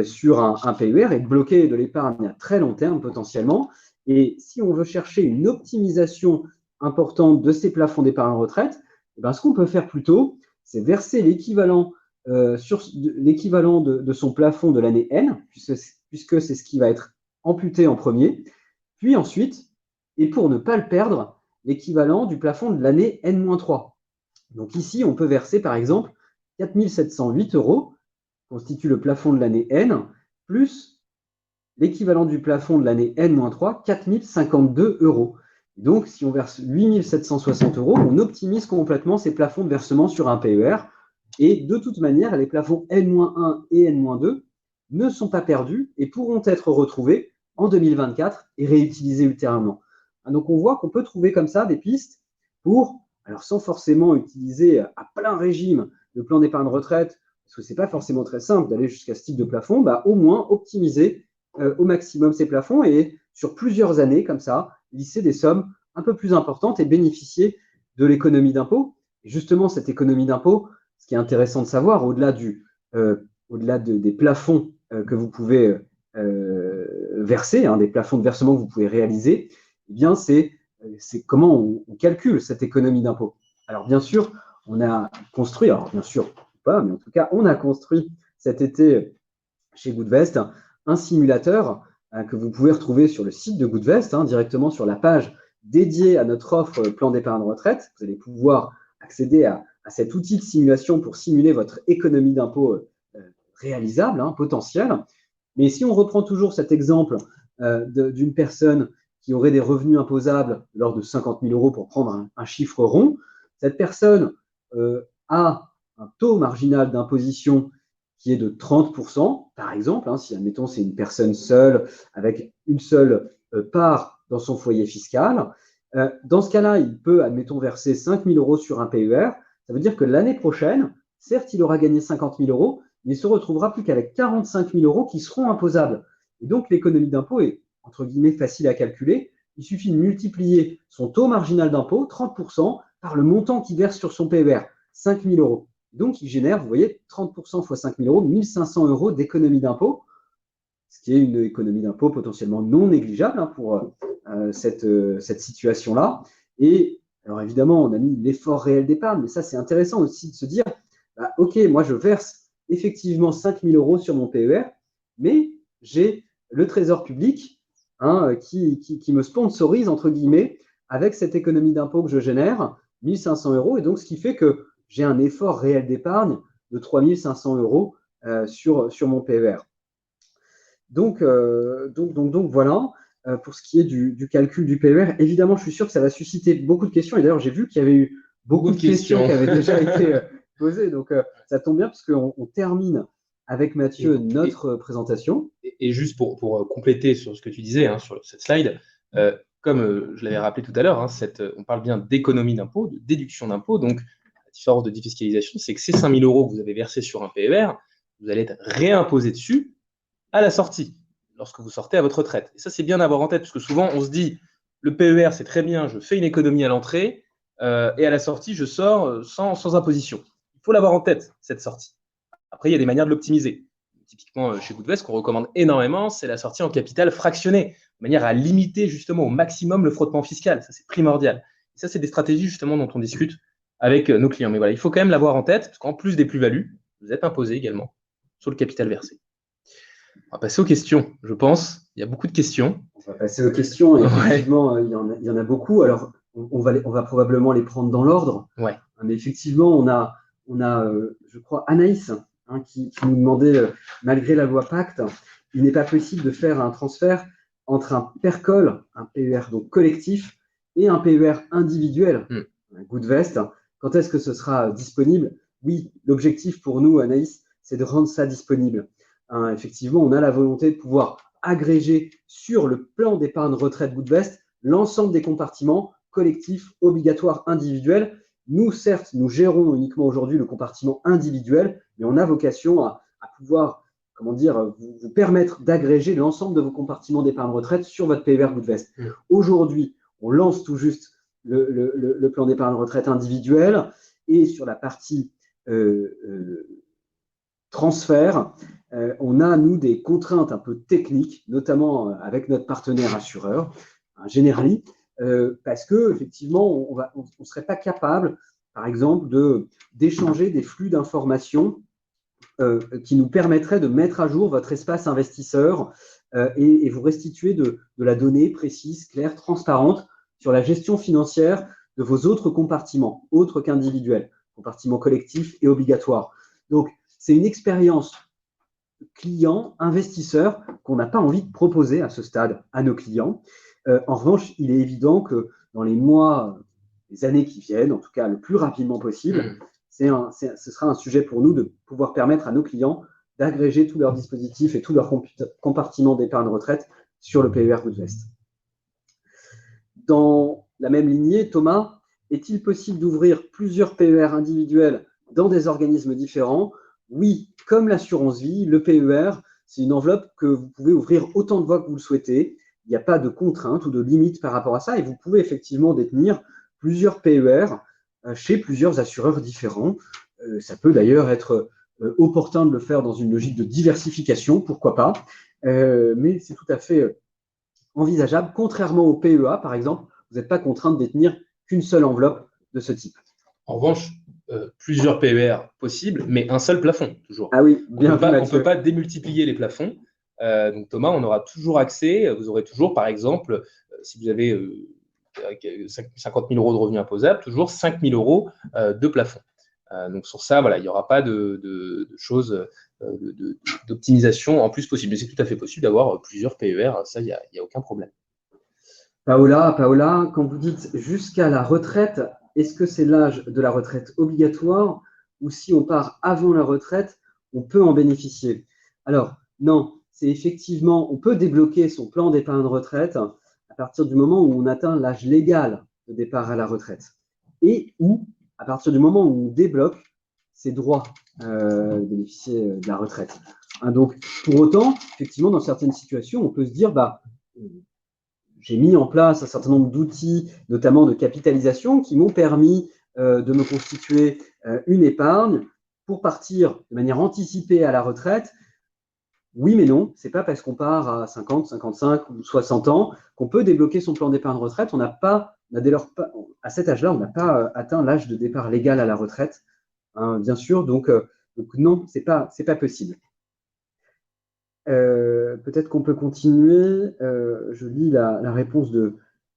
sur un PER et de bloquer de l'épargne à très long terme potentiellement. Et si on veut chercher une optimisation importante de ces plafonds d'épargne retraite, ce qu'on peut faire plutôt, c'est verser l'équivalent de son plafond de l'année N, puisque c'est ce qui va être amputé en premier, puis ensuite, et pour ne pas le perdre, l'équivalent du plafond de l'année N-3. Donc ici, on peut verser par exemple 4 708 euros, constitue le plafond de l'année N, plus l'équivalent du plafond de l'année N-3, 4 052 euros. Donc, si on verse 8 760 euros, on optimise complètement ces plafonds de versement sur un PER. Et de toute manière, les plafonds N-1 et N-2 ne sont pas perdus et pourront être retrouvés en 2024 et réutilisés ultérieurement. Donc, on voit qu'on peut trouver comme ça des pistes pour alors sans forcément utiliser à plein régime le plan d'épargne retraite, parce que ce n'est pas forcément très simple d'aller jusqu'à ce type de plafond, au moins optimiser au maximum ces plafonds et sur plusieurs années, comme ça, lisser des sommes un peu plus importantes et bénéficier de l'économie d'impôt. Et justement, cette économie d'impôt, ce qui est intéressant de savoir, au-delà des plafonds que vous pouvez verser, des plafonds de versement que vous pouvez réaliser, eh bien, c'est comment on calcule cette économie d'impôt. Alors, bien sûr, on a construit, alors bien sûr, pas, mais en tout cas, on a construit cet été chez Goodvest un simulateur que vous pouvez retrouver sur le site de Goodvest, directement sur la page dédiée à notre offre plan d'épargne retraite. Vous allez pouvoir accéder à cet outil de simulation pour simuler votre économie d'impôt réalisable, potentielle. Mais si on reprend toujours cet exemple d'une personne qui aurait des revenus imposables de l'ordre de 50 000 euros pour prendre un chiffre rond, cette personne a un taux marginal d'imposition qui est de 30%, par exemple, si, admettons, c'est une personne seule avec une seule part dans son foyer fiscal. Dans ce cas-là, il peut, admettons, verser 5 000 euros sur un PER. Ça veut dire que l'année prochaine, certes, il aura gagné 50 000 euros, mais il se retrouvera plus qu'avec 45 000 euros qui seront imposables. Et donc, l'économie d'impôt est, entre guillemets, facile à calculer. Il suffit de multiplier son taux marginal d'impôt, 30%, par le montant qu'il verse sur son PER, 5 000 euros. Donc, il génère, vous voyez, 30% fois 5 000 euros, 1 500 euros d'économie d'impôt, ce qui est une économie d'impôt potentiellement non négligeable pour cette situation-là. Et alors, évidemment, on a mis l'effort réel d'épargne, mais ça, c'est intéressant aussi de se dire, OK, moi, je verse effectivement 5 000 euros sur mon PER, mais j'ai le Trésor public qui me sponsorise, entre guillemets, avec cette économie d'impôt que je génère, 1 500 euros, et donc ce qui fait que j'ai un effort réel d'épargne de 3 500 euros sur mon PER. Donc voilà, pour ce qui est du calcul du PER, évidemment, je suis sûr que ça va susciter beaucoup de questions. Et d'ailleurs, j'ai vu qu'il y avait eu beaucoup de questions qui avaient déjà été posées. Donc, ça tombe bien puisqu'on termine avec Mathieu notre présentation. Et juste pour compléter sur ce que tu disais, sur cette slide, comme je l'avais rappelé tout à l'heure, on parle bien d'économie d'impôt, de déduction d'impôt. Donc, la différence de défiscalisation, c'est que ces 5 000 euros que vous avez versés sur un PER, vous allez être réimposé dessus à la sortie, lorsque vous sortez à votre retraite. Et ça, c'est bien d'avoir en tête, parce que souvent, on se dit, le PER, c'est très bien, je fais une économie à l'entrée, et à la sortie, je sors sans imposition. Il faut l'avoir en tête, cette sortie. Après, il y a des manières de l'optimiser. Typiquement, chez Goodvest, ce qu'on recommande énormément, c'est la sortie en capital fractionné, de manière à limiter justement au maximum le frottement fiscal. Ça, c'est primordial. Et ça, c'est des stratégies justement dont on discute avec nos clients. Mais voilà, il faut quand même l'avoir en tête, parce qu'en plus des plus-values, vous êtes imposé également sur le capital versé. On va passer aux questions, je pense. Il y a beaucoup de questions. On va passer aux questions. Et effectivement, il y en a beaucoup. Alors, on va probablement les prendre dans l'ordre. Ouais. Mais effectivement, on a je crois, Anaïs, qui nous demandait, malgré la loi Pacte, il n'est pas possible de faire un transfert entre un PERCOL, un PER donc collectif, et un PER individuel, un Goodvest. Quand est-ce que ce sera disponible? Oui, l'objectif pour nous, Anaïs, c'est de rendre ça disponible. Effectivement, on a la volonté de pouvoir agréger sur le plan d'épargne retraite Goodvest l'ensemble des compartiments collectifs, obligatoires, individuels. Nous, certes, nous gérons uniquement aujourd'hui le compartiment individuel, mais on a vocation à pouvoir, vous permettre d'agréger l'ensemble de vos compartiments d'épargne retraite sur votre PER Goodvest. Aujourd'hui, on lance tout juste le plan d'épargne retraite individuel et sur la partie transfert, on a, nous, des contraintes un peu techniques, notamment avec notre partenaire assureur, Generali, parce que effectivement, on ne serait pas capable, par exemple, d'échanger des flux d'informations qui nous permettraient de mettre à jour votre espace investisseur et vous restituer de la donnée précise, claire, transparente sur la gestion financière de vos autres compartiments, autres qu'individuels, compartiments collectifs et obligatoires. Donc, c'est une expérience client, investisseur, qu'on n'a pas envie de proposer à ce stade à nos clients. En revanche, il est évident que dans les mois, les années qui viennent, en tout cas le plus rapidement possible, ce sera un sujet pour nous de pouvoir permettre à nos clients d'agréger tous leurs dispositifs et tous leurs compartiments d'épargne retraite sur le PER Goodvest. Dans la même lignée, Thomas, Est-il possible d'ouvrir plusieurs PER individuels dans des organismes différents? Oui, comme l'assurance vie, le PER, c'est une enveloppe que vous pouvez ouvrir autant de fois que vous le souhaitez. Il n'y a pas de contrainte ou de limite par rapport à ça, et vous pouvez effectivement détenir plusieurs PER chez plusieurs assureurs différents. Ça peut d'ailleurs être opportun de le faire dans une logique de diversification, pourquoi pas, mais c'est tout à fait envisageable. Contrairement au PEA, par exemple, vous n'êtes pas contraint de détenir qu'une seule enveloppe de ce type. En revanche, plusieurs PER possibles, mais un seul plafond, toujours. Ah oui, On bien vu, ne Mathieu. peut pas démultiplier les plafonds. Donc Thomas, on aura toujours accès, vous aurez toujours, par exemple, si vous avez 50 000 euros de revenus imposables, toujours 5 000 euros de plafond. Donc sur ça, voilà, il n'y aura pas de choses d'optimisation en plus possible. Mais c'est tout à fait possible d'avoir plusieurs PER, ça, il n'y a aucun problème. Paola, quand vous dites jusqu'à la retraite, est-ce que c'est l'âge de la retraite obligatoire ou si on part avant la retraite, on peut en bénéficier? Alors, non, c'est effectivement, on peut débloquer son plan d'épargne retraite à partir du moment où on atteint l'âge légal de départ à la retraite et ou à partir du moment où on débloque ses droits de bénéficier de la retraite. Donc, pour autant, effectivement, dans certaines situations, on peut se dire, j'ai mis en place un certain nombre d'outils, notamment de capitalisation, qui m'ont permis de me constituer une épargne pour partir de manière anticipée à la retraite. Oui, mais non, ce n'est pas parce qu'on part à 50, 55 ou 60 ans qu'on peut débloquer son plan d'épargne retraite. Dès lors pas, à cet âge-là, on n'a pas atteint l'âge de départ légal à la retraite, hein, bien sûr. Donc non, ce n'est pas possible. Peut-être qu'on peut continuer. Je lis la réponse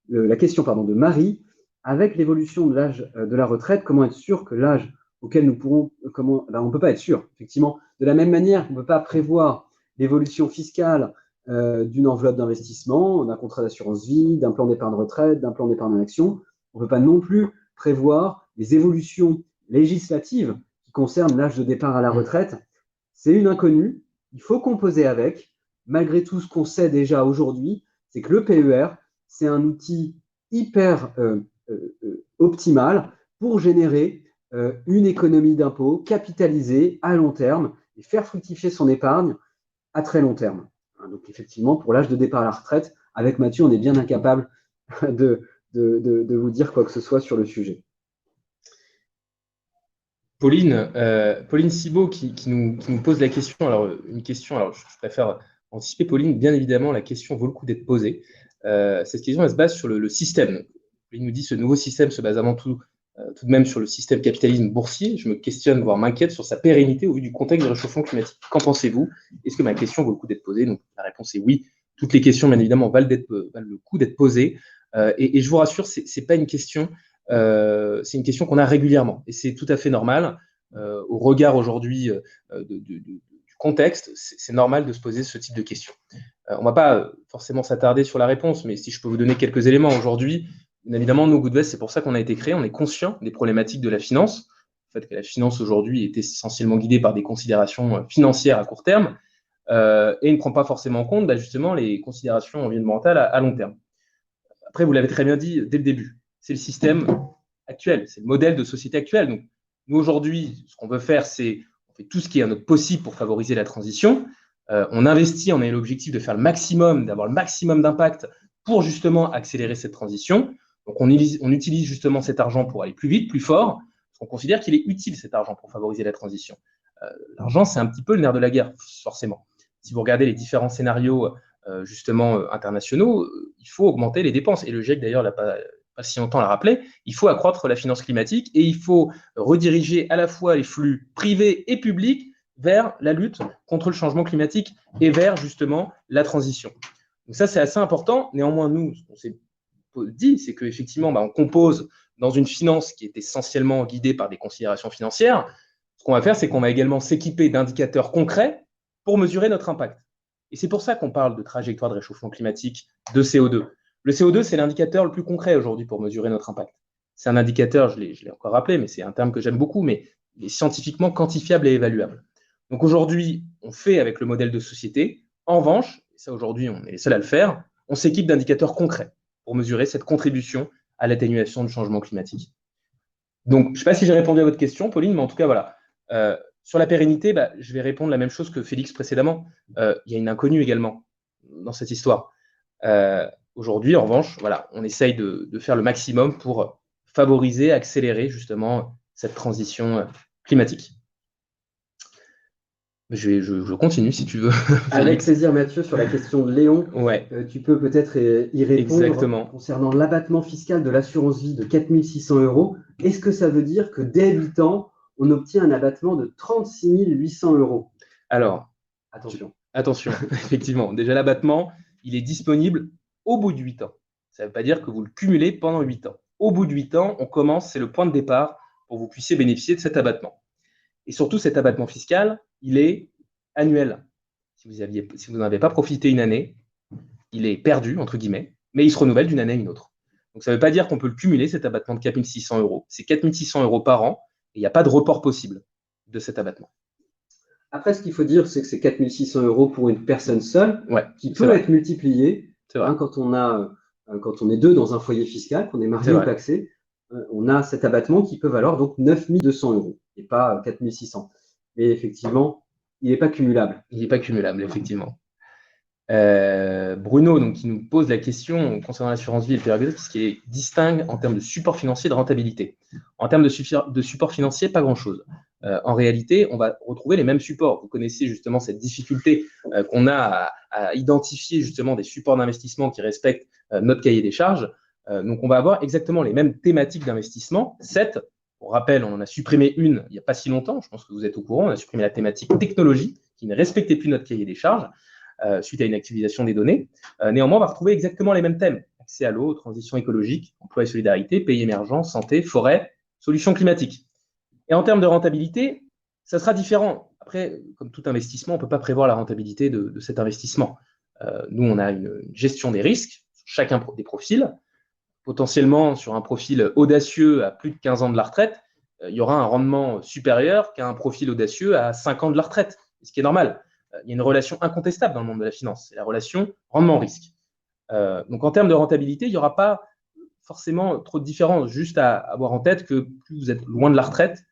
la question de Marie. Avec l'évolution de l'âge de la retraite, comment être sûr que l'âge auquel nous pourrons, on ne peut pas être sûr, effectivement. De la même manière qu'on ne peut pas prévoir l'évolution fiscale d'une enveloppe d'investissement, d'un contrat d'assurance vie, d'un plan d'épargne retraite, d'un plan d'épargne en action, on ne peut pas non plus prévoir les évolutions législatives qui concernent l'âge de départ à la retraite. C'est une inconnue. Il faut composer avec. Malgré tout, ce qu'on sait déjà aujourd'hui, c'est que le PER, c'est un outil hyper optimal pour générer une économie d'impôt capitalisée à long terme et faire fructifier son épargne à très long terme. Donc effectivement, pour l'âge de départ à la retraite, avec Mathieu, on est bien incapable de vous dire quoi que ce soit sur le sujet. Pauline Cibot qui nous pose la question. Alors, une question, alors je préfère anticiper, Pauline, bien évidemment, la question vaut le coup d'être posée. Cette question, elle se base sur le système. Pauline nous dit ce nouveau système se base avant tout de même sur le système capitalisme boursier. Je me questionne, voire m'inquiète sur sa pérennité au vu du contexte du réchauffement climatique. Qu'en pensez-vous? Est-ce que ma question vaut le coup d'être posée? Donc, la réponse est oui. Toutes les questions, bien évidemment, valent le coup d'être posées. Et je vous rassure, c'est pas une question. C'est une question qu'on a régulièrement et c'est tout à fait normal. Au regard aujourd'hui du contexte, c'est normal de se poser ce type de questions. On ne va pas forcément s'attarder sur la réponse, mais si je peux vous donner quelques éléments aujourd'hui, bien évidemment, nous, Goodvest, c'est pour ça qu'on a été créé. On est conscient des problématiques de la finance, le fait que la finance aujourd'hui est essentiellement guidée par des considérations financières à court terme et ne prend pas forcément en compte justement les considérations environnementales à long terme. Après, vous l'avez très bien dit dès le début, c'est le système actuel, c'est le modèle de société actuel. Donc, nous, aujourd'hui, ce qu'on veut faire, c'est on fait tout ce qui est à notre possible pour favoriser la transition. On investit, on a l'objectif de faire le maximum, d'avoir le maximum d'impact pour justement accélérer cette transition. Donc, on utilise justement cet argent pour aller plus vite, plus fort, parce qu'on considère qu'il est utile, cet argent, pour favoriser la transition. L'argent, c'est un petit peu le nerf de la guerre, forcément. Si vous regardez les différents scénarios justement internationaux, il faut augmenter les dépenses. Et le GIEC, d'ailleurs, pas si longtemps l'a rappelé, il faut accroître la finance climatique et il faut rediriger à la fois les flux privés et publics vers la lutte contre le changement climatique et vers justement la transition. Donc ça, c'est assez important. Néanmoins, nous, ce qu'on s'est dit, c'est qu'effectivement, on compose dans une finance qui est essentiellement guidée par des considérations financières. Ce qu'on va faire, c'est qu'on va également s'équiper d'indicateurs concrets pour mesurer notre impact. Et c'est pour ça qu'on parle de trajectoire de réchauffement climatique, de CO2. Le CO2, c'est l'indicateur le plus concret aujourd'hui pour mesurer notre impact. C'est un indicateur, je l'ai encore rappelé, mais c'est un terme que j'aime beaucoup, mais il est scientifiquement quantifiable et évaluable. Donc aujourd'hui, on fait avec le modèle de société. En revanche, et ça aujourd'hui, on est les seuls à le faire, on s'équipe d'indicateurs concrets pour mesurer cette contribution à l'atténuation du changement climatique. Donc, je ne sais pas si j'ai répondu à votre question, Pauline, mais en tout cas, voilà. Sur la pérennité, je vais répondre la même chose que Félix précédemment. Il y a une inconnue également dans cette histoire. Aujourd'hui, en revanche, voilà, on essaye de faire le maximum pour favoriser, accélérer justement cette transition climatique. Je continue si tu veux. Avec plaisir, Mathieu, sur la question de Léon, Ouais, tu peux peut-être y répondre. exactement. Concernant l'abattement fiscal de l'assurance vie de 4 600 €. Est-ce que ça veut dire que dès 8 ans, on obtient un abattement de 36 800 €? Alors, attention, effectivement. Déjà, l'abattement, il est disponible au bout de 8 ans. Ça ne veut pas dire que vous le cumulez pendant 8 ans. Au bout de 8 ans, on commence, c'est le point de départ pour que vous puissiez bénéficier de cet abattement. Et surtout, cet abattement fiscal, il est annuel. Si vous n'en avez pas profité une année, il est perdu, entre guillemets, mais il se renouvelle d'une année à une autre. Donc, ça ne veut pas dire qu'on peut le cumuler, cet abattement de 4 600 €. C'est 4 600 € par an, et il n'y a pas de report possible de cet abattement. Après, ce qu'il faut dire, c'est que c'est 4 600 € pour une personne seule, qui peut être multipliée. Quand on est deux dans un foyer fiscal, qu'on est marié ou pacsé, on a cet abattement qui peut valoir donc 9 200 € et pas 4 600. Mais effectivement, il n'est pas cumulable. Il n'est pas cumulable, effectivement. Bruno, donc, qui nous pose la question concernant l'assurance vie et le PRB, ce qui est distingue en termes de support financier et de rentabilité. En termes de support financier, pas grand-chose. En réalité, on va retrouver les mêmes supports. Vous connaissez justement cette difficulté qu'on a à identifier justement des supports d'investissement qui respectent notre cahier des charges. Donc, on va avoir exactement les mêmes thématiques d'investissement. 7, pour rappel, on en a supprimé une il n'y a pas si longtemps, je pense que vous êtes au courant, on a supprimé la thématique technologie qui ne respectait plus notre cahier des charges. Suite à une actualisation des données. Néanmoins, on va retrouver exactement les mêmes thèmes. Accès à l'eau, transition écologique, emploi et solidarité, pays émergents, santé, forêt, solutions climatiques. Et en termes de rentabilité, ça sera différent. Après, comme tout investissement, on ne peut pas prévoir la rentabilité de cet investissement. Nous, on a une gestion des risques sur chacun des profils. Potentiellement, sur un profil audacieux à plus de 15 ans de la retraite, il y aura un rendement supérieur qu'à un profil audacieux à 5 ans de la retraite, ce qui est normal. Il y a une relation incontestable dans le monde de la finance, c'est la relation rendement-risque. Donc en termes de rentabilité, il n'y aura pas forcément trop de différence, juste à avoir en tête que plus vous êtes loin de la retraite,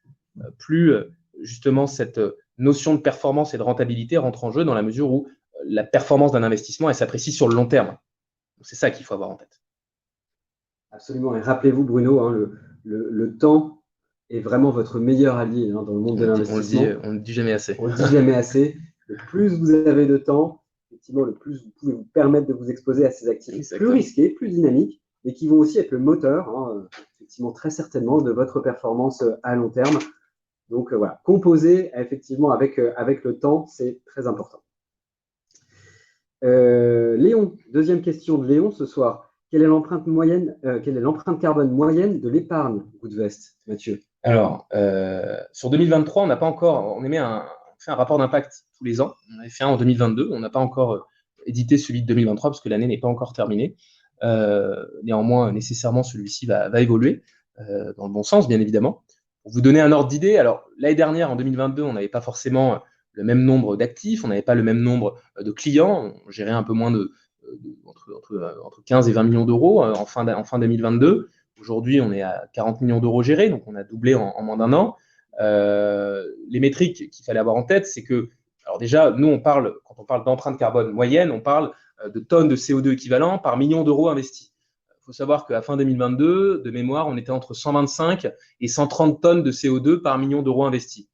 plus justement cette notion de performance et de rentabilité rentre en jeu dans la mesure où la performance d'un investissement, elle s'apprécie sur le long terme. C'est ça qu'il faut avoir en tête. Absolument, et rappelez-vous Bruno, le temps est vraiment votre meilleur allié dans le monde de l'investissement. On ne le dit jamais assez. On ne le dit jamais assez. Le plus vous avez de temps, effectivement, le plus vous pouvez vous permettre de vous exposer à ces actifs plus risqués, plus dynamiques, mais qui vont aussi être le moteur, effectivement, très certainement, de votre performance à long terme. Donc voilà, composer effectivement avec le temps, c'est très important. Léon, deuxième question de Léon ce soir. Quelle est l'empreinte carbone moyenne de l'épargne Goodvest, Mathieu? Alors, sur 2023, on n'a pas encore, fait un rapport d'impact tous les ans. On avait fait un en 2022. On n'a pas encore édité celui de 2023 parce que l'année n'est pas encore terminée. Néanmoins, nécessairement, celui-ci va évoluer dans le bon sens, bien évidemment. Pour vous donner un ordre d'idée, alors l'année dernière, en 2022, on n'avait pas forcément le même nombre d'actifs, on n'avait pas le même nombre de clients. On gérait un peu moins entre 15 et 20 millions d'euros en fin 2022. Aujourd'hui, on est à 40 millions d'euros gérés, donc on a doublé en moins d'un an. Les métriques qu'il fallait avoir en tête, c'est que, alors déjà, nous, quand on parle d'empreinte carbone moyenne, on parle de tonnes de CO2 équivalent par million d'euros investis. Il faut savoir qu'à fin 2022, de mémoire, on était entre 125 et 130 tonnes de CO2 par million d'euros investis,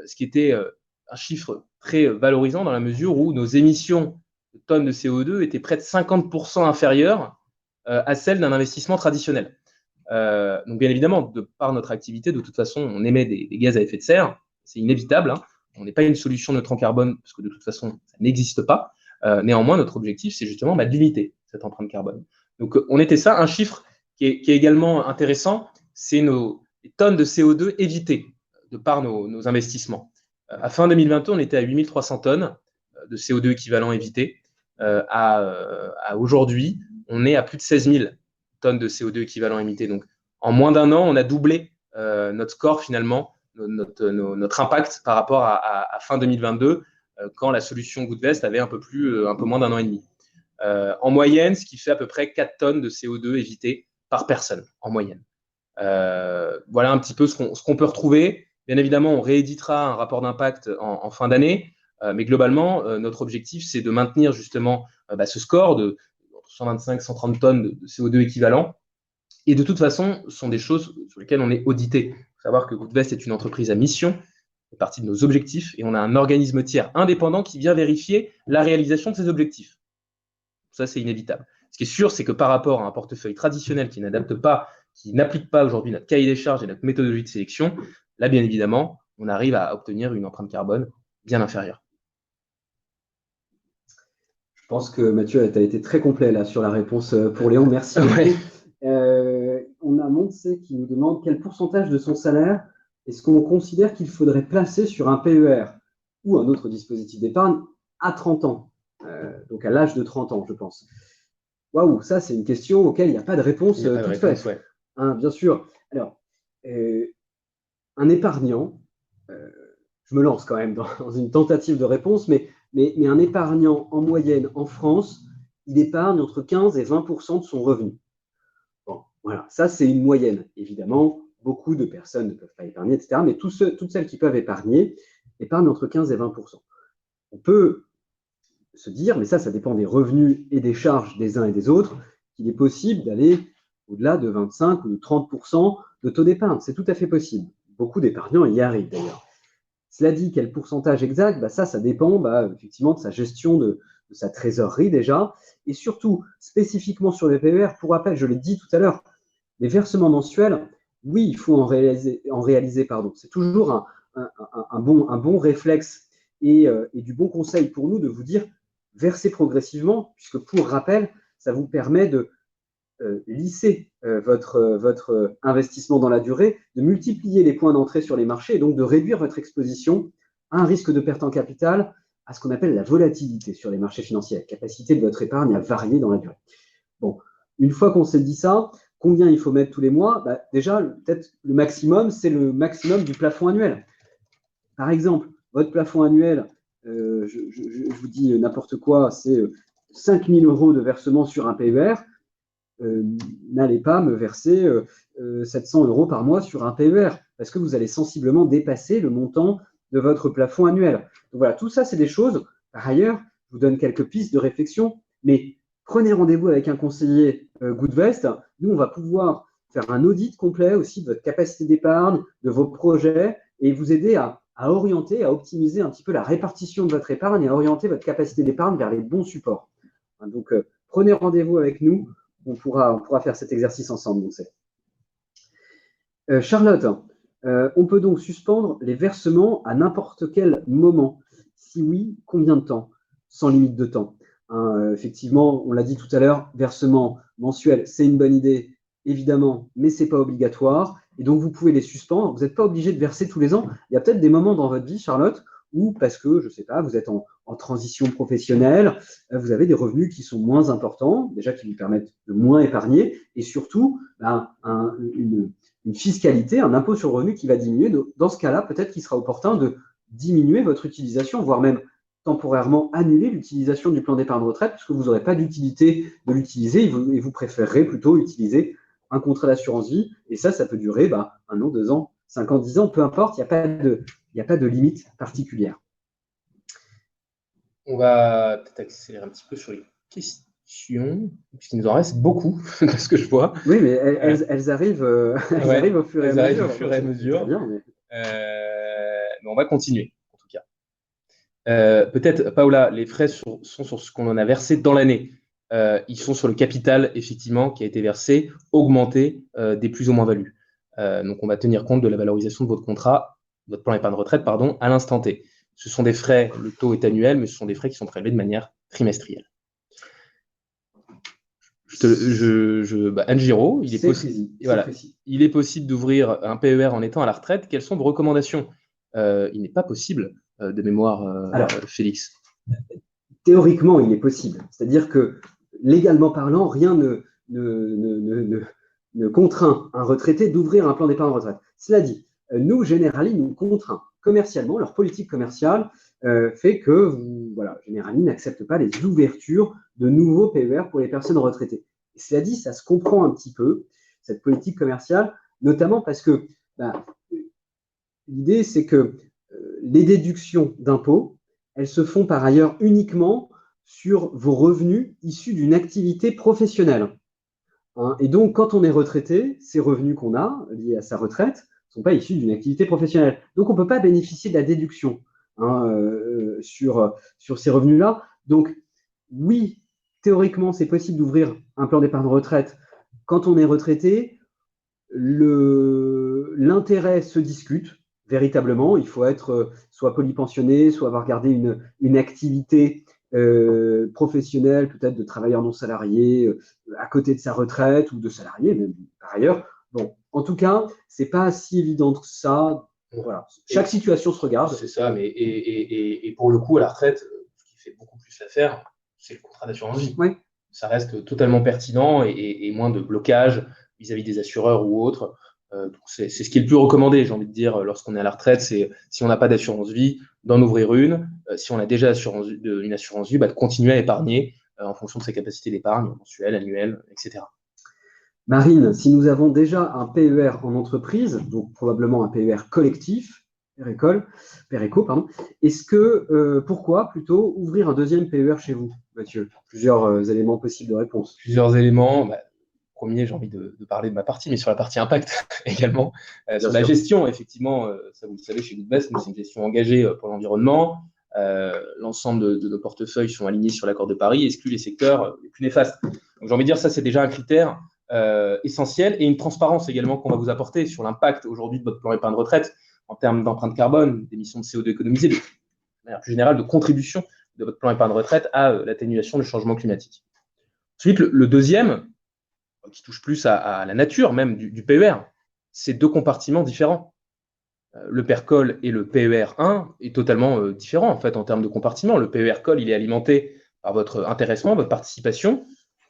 ce qui était un chiffre très valorisant dans la mesure où nos émissions de tonnes de CO2 étaient près de 50% inférieures à celles d'un investissement traditionnel. Donc bien évidemment, de par notre activité, de toute façon, on émet des gaz à effet de serre, c'est inévitable. On n'est pas une solution neutre en carbone, parce que de toute façon, ça n'existe pas. Néanmoins, notre objectif, c'est justement de limiter cette empreinte carbone. Donc on était ça. Un chiffre qui est également intéressant, c'est les tonnes de CO2 évitées de par nos investissements. À fin 2022, on était à 8300 tonnes de CO2 équivalent évité. À aujourd'hui, on est à plus de 16 000 tonnes de CO2 équivalent émité. Donc, en moins d'un an, on a doublé notre score finalement, notre impact par rapport à fin 2022, quand la solution Goodvest avait un peu moins d'un an et demi. En moyenne, ce qui fait à peu près 4 tonnes de CO2 évité par personne, en moyenne. Voilà un petit peu ce qu'on peut retrouver. Bien évidemment, on rééditera un rapport d'impact en fin d'année, mais globalement, notre objectif, c'est de maintenir justement ce score de 125-130 tonnes de CO2 équivalent. Et de toute façon, ce sont des choses sur lesquelles on est audité. Il faut savoir que Goodvest est une entreprise à mission, c'est partie de nos objectifs, et on a un organisme tiers indépendant qui vient vérifier la réalisation de ces objectifs. Ça, c'est inévitable. Ce qui est sûr, c'est que par rapport à un portefeuille traditionnel qui n'adapte pas, qui n'applique pas aujourd'hui notre cahier des charges et notre méthodologie de sélection, là, bien évidemment, on arrive à obtenir une empreinte carbone bien inférieure. Je pense que Mathieu, tu as été très complet là sur la réponse pour Léon. Merci beaucoup. Ouais. On a Montse qui nous demande quel pourcentage de son salaire est-ce qu'on considère qu'il faudrait placer sur un PER ou un autre dispositif d'épargne à 30 ans, donc à l'âge de 30 ans, je pense. Waouh, ça c'est une question auquel il n'y a pas de réponse toute faite. Ouais. Hein, bien sûr. Alors, un épargnant, je me lance quand même dans une tentative de réponse, mais un épargnant en moyenne en France, il épargne entre 15 et 20% de son revenu. Bon, voilà, ça c'est une moyenne. Évidemment, beaucoup de personnes ne peuvent pas épargner, etc. Mais toutes celles qui peuvent épargner épargnent entre 15 et 20%. On peut se dire, mais ça dépend des revenus et des charges des uns et des autres, qu'il est possible d'aller au-delà de 25 ou de 30% de taux d'épargne. C'est tout à fait possible. Beaucoup d'épargnants y arrivent d'ailleurs. Cela dit, quel pourcentage exact, ça dépend effectivement de sa gestion de sa trésorerie déjà, et surtout, spécifiquement sur les PER, pour rappel, je l'ai dit tout à l'heure, les versements mensuels, oui, il faut en réaliser. C'est toujours un bon réflexe et du bon conseil pour nous de vous dire versez progressivement, puisque pour rappel, ça vous permet de lisser votre investissement dans la durée, de multiplier les points d'entrée sur les marchés et donc de réduire votre exposition à un risque de perte en capital, à ce qu'on appelle la volatilité sur les marchés financiers, la capacité de votre épargne à varier dans la durée. Bon, une fois qu'on s'est dit ça, combien il faut mettre tous les mois? Déjà, peut-être le maximum, c'est le maximum du plafond annuel. Par exemple, votre plafond annuel, je vous dis n'importe quoi, c'est 5 000 € de versement sur un PER. N'allez pas me verser 700 € par mois sur un PER, parce que vous allez sensiblement dépasser le montant de votre plafond annuel. Donc voilà, tout ça, c'est des choses. Par ailleurs, je vous donne quelques pistes de réflexion, mais prenez rendez-vous avec un conseiller Goodvest. Nous, on va pouvoir faire un audit complet aussi de votre capacité d'épargne, de vos projets, et vous aider à orienter, à optimiser un petit peu la répartition de votre épargne et à orienter votre capacité d'épargne vers les bons supports. Donc, prenez rendez-vous avec nous. On pourra faire cet exercice ensemble. Charlotte, on peut donc suspendre les versements à n'importe quel moment? Si oui, combien de temps? Sans limite de temps. Effectivement, on l'a dit tout à l'heure, versement mensuel, c'est une bonne idée, évidemment, mais ce n'est pas obligatoire. Et donc, vous pouvez les suspendre. Vous n'êtes pas obligé de verser tous les ans. Il y a peut-être des moments dans votre vie, Charlotte, ou parce que, je ne sais pas, vous êtes en transition professionnelle, vous avez des revenus qui sont moins importants, déjà qui vous permettent de moins épargner, et surtout une fiscalité, un impôt sur le revenu qui va diminuer. Dans ce cas-là, peut-être qu'il sera opportun de diminuer votre utilisation, voire même temporairement annuler l'utilisation du plan d'épargne retraite, parce que vous n'aurez pas d'utilité de l'utiliser, et vous préférerez plutôt utiliser un contrat d'assurance vie, et ça peut durer 1 an, 2 ans, 5 ans, 10 ans, peu importe, il n'y a pas de limite particulière. On va peut-être accélérer un petit peu sur les questions, puisqu'il nous en reste beaucoup, de ce que je vois. Oui, mais elles arrivent, arrivent au fur et à mesure. Mais on va continuer, en tout cas. Peut-être, Paola, les frais sont sur ce qu'on en a versé dans l'année. Ils sont sur le capital, effectivement, qui a été versé, augmenté des plus ou moins values. Donc, on va tenir compte de la valorisation de votre contrat, votre plan d'épargne retraite, à l'instant T. Ce sont des frais, le taux est annuel, mais ce sont des frais qui sont prélevés de manière trimestrielle. Ngiro, il est possible d'ouvrir un PER en étant à la retraite. Quelles sont vos recommandations? Il n'est pas possible, de mémoire, Félix. Théoriquement, il est possible. C'est-à-dire que, légalement parlant, rien ne contraint un retraité d'ouvrir un plan d'épargne retraite. Cela dit, nous, Generali, nous contraint commercialement. Leur politique commerciale fait que, Generali n'accepte pas les ouvertures de nouveaux PER pour les personnes retraitées. Et cela dit, ça se comprend un petit peu, cette politique commerciale, notamment parce que l'idée, c'est que les déductions d'impôts, elles se font par ailleurs uniquement sur vos revenus issus d'une activité professionnelle. Hein. Et donc, quand on est retraité, ces revenus qu'on a liés à sa retraite ne sont pas issus d'une activité professionnelle. Donc, on ne peut pas bénéficier de la déduction sur ces revenus-là. Donc, oui, théoriquement, c'est possible d'ouvrir un plan d'épargne retraite quand on est retraité. L'intérêt se discute véritablement. Il faut être soit polypensionné, soit avoir gardé une activité professionnelle, peut-être de travailleur non salarié à côté de sa retraite ou de salarié, même par ailleurs. Bon, en tout cas, c'est pas si évident que ça. Voilà. Chaque situation se regarde. C'est ça, mais et pour le coup, à la retraite, ce qui fait beaucoup plus l'affaire, c'est le contrat d'assurance vie. Oui. Ça reste totalement pertinent et moins de blocage vis-à-vis des assureurs ou autres. C'est ce qui est le plus recommandé, j'ai envie de dire, lorsqu'on est à la retraite, c'est si on n'a pas d'assurance vie, d'en ouvrir une. Si on a déjà une assurance vie, de continuer à épargner en fonction de ses capacités d'épargne mensuelles, annuelles, etc. Marine, si nous avons déjà un PER en entreprise, donc probablement un PER collectif, PER-Éco, pardon, pourquoi plutôt ouvrir un deuxième PER chez vous, Mathieu? Plusieurs éléments possibles de réponse. Plusieurs éléments. Premier, j'ai envie de parler de ma partie, mais sur la partie impact également. Sur la gestion, effectivement, ça vous le savez, chez Goodbest, c'est une gestion engagée pour l'environnement. L'ensemble de nos portefeuilles sont alignés sur l'accord de Paris, exclut les secteurs les plus néfastes. Donc, j'ai envie de dire, ça, c'est déjà un critère essentiel et une transparence également qu'on va vous apporter sur l'impact aujourd'hui de votre plan épargne retraite en termes d'empreinte carbone, d'émissions de CO2 économisées, de manière plus générale, de contribution de votre plan épargne retraite à l'atténuation du changement climatique. Ensuite, le deuxième, qui touche plus à la nature même du PER, c'est deux compartiments différents. Le PER-COL et le PER-1 est totalement différent en fait en termes de compartiment. Le PER-COL, il est alimenté par votre intéressement, votre participation.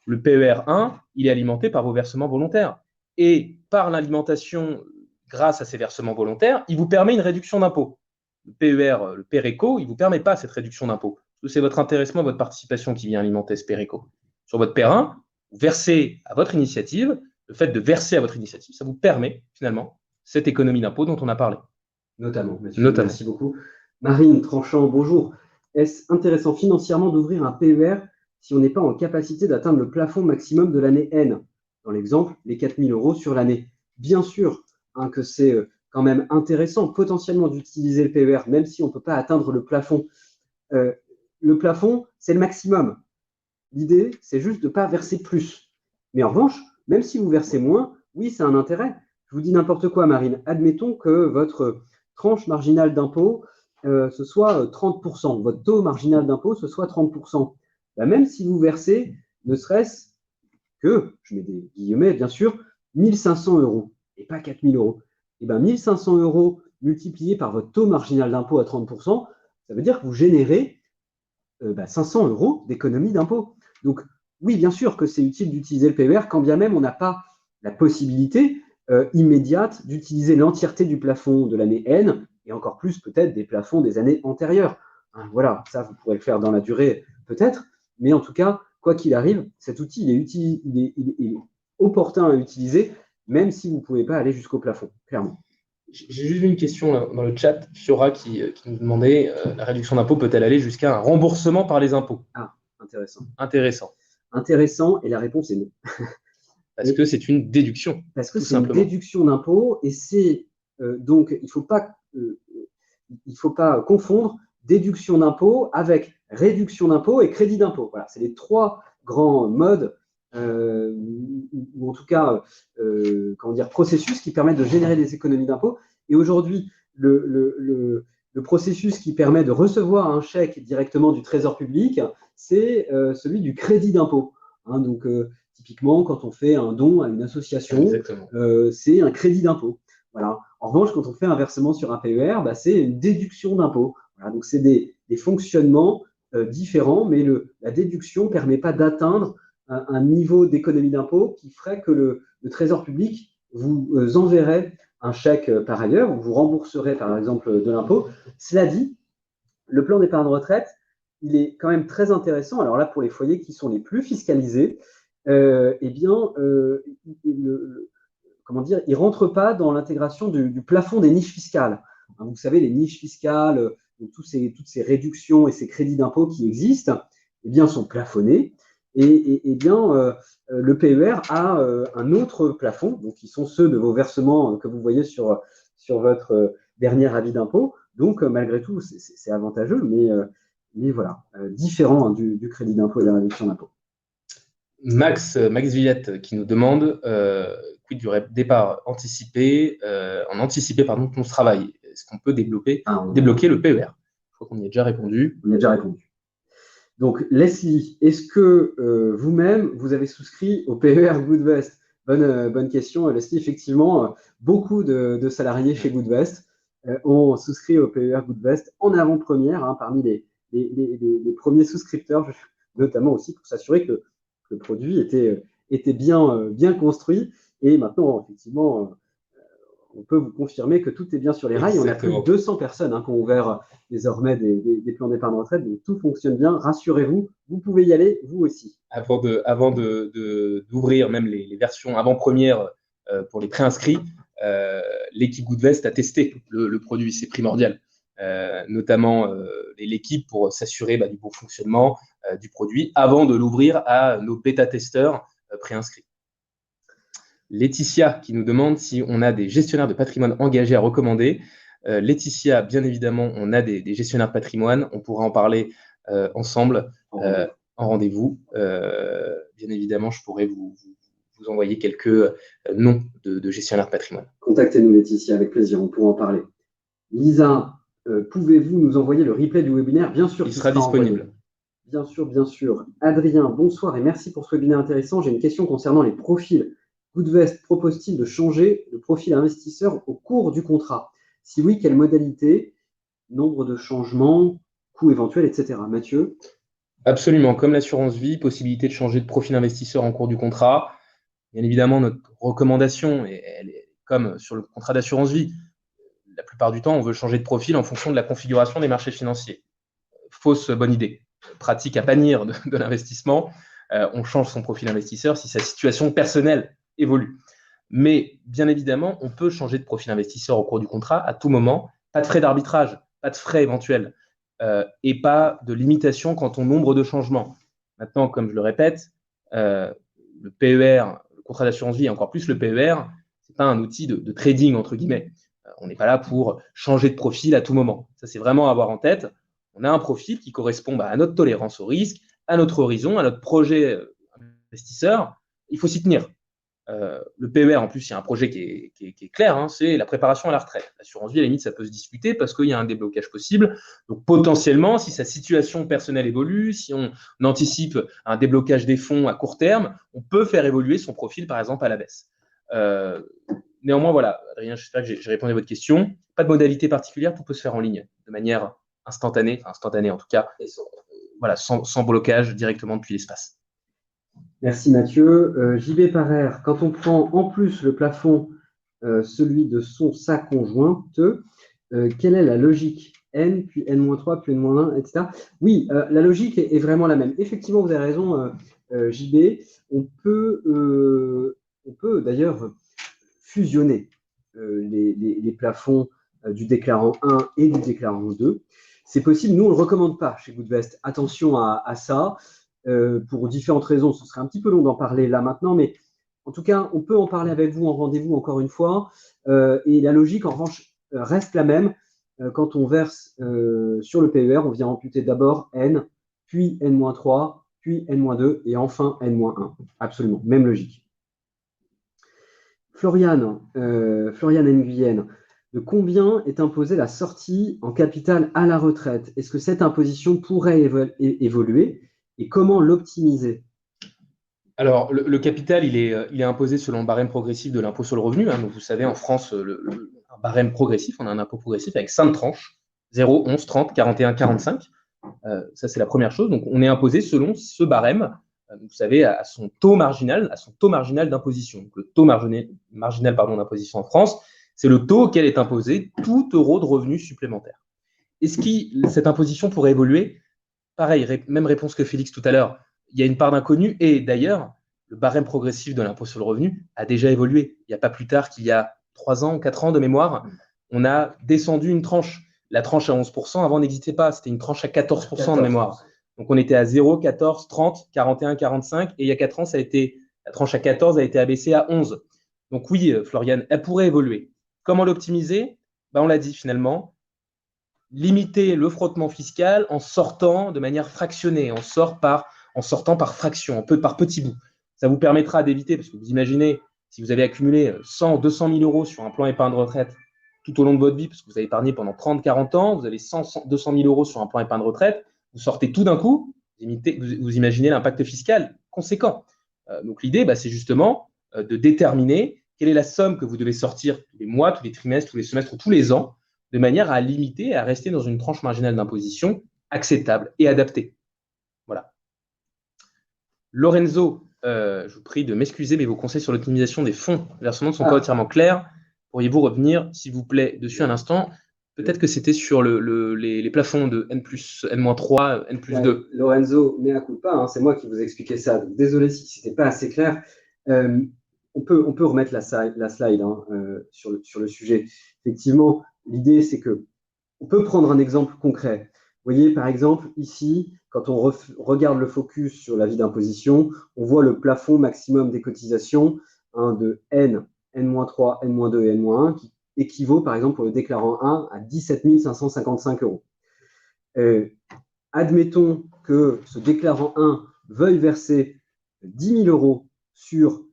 Le PER-1, il est alimenté par vos versements volontaires. Et par l'alimentation grâce à ces versements volontaires, il vous permet une réduction d'impôt. Le PER, le PER-Éco, il ne vous permet pas cette réduction d'impôt. C'est votre intéressement, votre participation qui vient alimenter ce PER-Éco. Sur votre PER-1, vous versez à votre initiative. Le fait de verser à votre initiative, ça vous permet finalement cette économie d'impôt dont on a parlé. Notamment. Merci beaucoup. Marine Tranchant, bonjour. Est-ce intéressant financièrement d'ouvrir un PER si on n'est pas en capacité d'atteindre le plafond maximum de l'année N? Dans l'exemple, les 4 000 € sur l'année. Bien sûr que c'est quand même intéressant potentiellement d'utiliser le PER, même si on ne peut pas atteindre le plafond. Le plafond, c'est le maximum. L'idée, c'est juste de ne pas verser plus. Mais en revanche, même si vous versez moins, oui, c'est un intérêt. Je vous dis n'importe quoi, Marine. Admettons que votre tranche marginale d'impôt, ce soit 30%. Votre taux marginal d'impôt, ce soit 30%. Même si vous versez, ne serait-ce que, je mets des guillemets, bien sûr, 1 500 € et pas 4 000 €. Et 1 500 € multiplié par votre taux marginal d'impôt à 30%, ça veut dire que vous générez 500 € d'économie d'impôt. Donc, oui, bien sûr que c'est utile d'utiliser le PER, quand bien même on n'a pas la possibilité immédiate d'utiliser l'entièreté du plafond de l'année N, et encore plus peut-être des plafonds des années antérieures. Hein, voilà, ça, vous pourrez le faire dans la durée peut-être, mais en tout cas, quoi qu'il arrive, cet outil, il est opportun à utiliser, même si vous ne pouvez pas aller jusqu'au plafond, clairement. J'ai juste vu une question là, dans le chat, Fiora, qui nous demandait la réduction d'impôt peut-elle aller jusqu'à un remboursement par les impôts? Ah, intéressant. Intéressant, et la réponse est non. Parce que c'est une déduction. Parce que c'est une déduction d'impôt, et c'est donc il ne faut pas confondre déduction d'impôt avec réduction d'impôt et crédit d'impôt. Voilà, c'est les trois grands modes, ou en tout cas, processus qui permettent de générer des économies d'impôt. Et aujourd'hui, le processus qui permet de recevoir un chèque directement du Trésor public, c'est celui du crédit d'impôt. Hein, donc, typiquement, quand on fait un don à une association, c'est un crédit d'impôt. Voilà. En revanche, quand on fait un versement sur un PER, c'est une déduction d'impôt. Voilà. Donc, c'est des fonctionnements différents, mais la déduction ne permet pas d'atteindre un niveau d'économie d'impôt qui ferait que le Trésor public vous enverrait un chèque par ailleurs, ou vous rembourserez par exemple de l'impôt. Cela dit, le plan d'épargne retraite, il est quand même très intéressant. Alors là, pour les foyers qui sont les plus fiscalisés, il ne rentre pas dans l'intégration du plafond des niches fiscales. Hein, vous savez, les niches fiscales, toutes ces réductions et ces crédits d'impôt qui existent, eh bien, sont plafonnés. Et bien, le PER a un autre plafond, donc qui sont ceux de vos versements que vous voyez sur votre dernier avis d'impôt. Donc, malgré tout, c'est avantageux, mais voilà, différent du crédit d'impôt et de la réduction d'impôt. Max Villette qui nous demande quid du départ anticipé, pardon, ton travail. Est-ce qu'on peut débloquer le PER? Je crois qu'on y a déjà répondu. On y a déjà répondu. Donc, Leslie, est-ce que vous-même, vous avez souscrit au PER Goodvest? Bonne question, Leslie. Effectivement, beaucoup de salariés chez Goodvest ont souscrit au PER Goodvest en avant-première, hein, parmi les premiers souscripteurs, notamment aussi pour s'assurer que le produit était bien construit. Et maintenant, effectivement, on peut vous confirmer que tout est bien sur les rails. Exactement. On a plus de 200 personnes qui ont ouvert désormais des plans d'épargne retraite. Donc, tout fonctionne bien. Rassurez-vous, vous pouvez y aller, vous aussi. Avant d'ouvrir même les versions avant-première pour les préinscrits, l'équipe Goodvest a testé le produit. C'est primordial. Notamment l'équipe pour s'assurer du bon fonctionnement du produit avant de l'ouvrir à nos bêta-testeurs préinscrits. Laetitia qui nous demande si on a des gestionnaires de patrimoine engagés à recommander. Laetitia, bien évidemment, on a des gestionnaires de patrimoine. On pourra en parler ensemble en rendez-vous. Bien évidemment, je pourrais vous envoyer quelques noms de gestionnaires de patrimoine. Contactez-nous, Laetitia, avec plaisir. On pourra en parler. Lisa, pouvez-vous nous envoyer le replay du webinaire? Bien sûr. Il sera disponible. Bien sûr, bien sûr. Adrien, bonsoir et merci pour ce webinaire intéressant. J'ai une question concernant les profils. Goodvest propose-t-il de changer le profil investisseur au cours du contrat? Si oui, quelle modalité? Nombre de changements, coûts éventuels, etc. Mathieu? Absolument. Comme l'assurance vie, possibilité de changer de profil investisseur en cours du contrat. Bien évidemment, notre recommandation, elle est comme sur le contrat d'assurance vie, la plupart du temps, on veut changer de profil en fonction de la configuration des marchés financiers. Fausse bonne idée. Pratique à bannir de l'investissement. On change son profil investisseur si sa situation personnelle évolue. Mais bien évidemment, on peut changer de profil investisseur au cours du contrat à tout moment. Pas de frais d'arbitrage, pas de frais éventuels et pas de limitation quant au nombre de changements. Maintenant, comme je le répète, le PER, le contrat d'assurance vie et encore plus le PER, ce n'est pas un outil de trading, entre guillemets. On n'est pas là pour changer de profil à tout moment. Ça, c'est vraiment à avoir en tête. On a un profil qui correspond à notre tolérance au risque, à notre horizon, à notre projet investisseur. Il faut s'y tenir. Le PER, en plus, il y a un projet qui est clair, hein, c'est la préparation à la retraite. L'assurance vie, à la limite, ça peut se discuter parce qu'il y a un déblocage possible. Donc, potentiellement, si sa situation personnelle évolue, si on anticipe un déblocage des fonds à court terme, on peut faire évoluer son profil, par exemple, à la baisse. Néanmoins, voilà, Adrien, j'espère que j'ai répondu à votre question. Pas de modalité particulière, tout peut se faire en ligne, de manière instantanée en tout cas, et sans blocage directement depuis l'espace. Merci Mathieu. JB Parer, quand on prend en plus le plafond, celui de sa conjointe, quelle est la logique? N, puis N-3, puis N-1, etc. Oui, la logique est vraiment la même. Effectivement, vous avez raison, JB. On peut d'ailleurs fusionner les plafonds du déclarant 1 et du déclarant 2. C'est possible. Nous, on ne le recommande pas chez Goodvest. Attention à ça. Pour différentes raisons, ce serait un petit peu long d'en parler là maintenant, mais en tout cas, on peut en parler avec vous en rendez-vous encore une fois. Et la logique, en revanche, reste la même. Quand on verse sur le PER, on vient amputer d'abord N, puis N-3, puis N-2 et enfin N-1. Absolument, même logique. Floriane Nguyen, de combien est imposée la sortie en capital à la retraite? Est-ce que cette imposition pourrait évoluer? Et comment l'optimiser? Alors, le capital, il est imposé selon le barème progressif de l'impôt sur le revenu. Hein. Donc, vous savez, en France, un barème progressif, on a un impôt progressif avec 5 tranches, 0, 11, 30, 41, 45. Ça, c'est la première chose. Donc, on est imposé selon ce barème, vous savez, à son taux marginal d'imposition. Donc, le taux marginal d'imposition en France, c'est le taux auquel est imposé tout euro de revenu supplémentaire. Est-ce que cette imposition pourrait évoluer? Pareil, même réponse que Félix tout à l'heure. Il y a une part d'inconnu et d'ailleurs, le barème progressif de l'impôt sur le revenu a déjà évolué. Il n'y a pas plus tard qu'il y a 3 ans, 4 ans de mémoire, on a descendu une tranche. La tranche à 11% avant n'existait pas, c'était une tranche à 14% de mémoire. Donc on était à 0, 14, 30, 41, 45, et il y a 4 ans, la tranche à 14 a été abaissée à 11. Donc oui, Florian, elle pourrait évoluer. Comment l'optimiser? On l'a dit finalement, limiter le frottement fiscal en sortant de manière fractionnée, en sortant par fraction, par petits bouts. Ça vous permettra d'éviter, parce que vous imaginez, si vous avez accumulé 100, 200 000 euros sur un plan épargne retraite tout au long de votre vie, parce que vous avez épargné pendant 30, 40 ans, vous avez 100, 200 000 euros sur un plan épargne retraite, vous sortez tout d'un coup, vous imaginez l'impact fiscal conséquent. Donc l'idée, c'est justement de déterminer quelle est la somme que vous devez sortir tous les mois, tous les trimestres, tous les semestres, tous les ans, de manière à limiter et à rester dans une tranche marginale d'imposition acceptable et adaptée. Voilà. Lorenzo, je vous prie de m'excuser, mais vos conseils sur l'optimisation des fonds de versement ne sont pas entièrement clairs. Pourriez-vous revenir, s'il vous plaît, dessus un instant? Peut-être que c'était sur les plafonds de N+3, N+2. Lorenzo, mea culpa, c'est moi qui vous expliquais ça. Donc, désolé si ce n'était pas assez clair. On peut remettre la slide sur le sujet. Effectivement, l'idée, c'est qu'on peut prendre un exemple concret. Vous voyez, par exemple, ici, quand on regarde le focus sur l'avis d'imposition, on voit le plafond maximum des cotisations de N, N-3, N-2 et N-1 qui équivaut, par exemple, pour le déclarant 1 à 17 555 euros. Admettons que ce déclarant 1 veuille verser 10 000 euros sur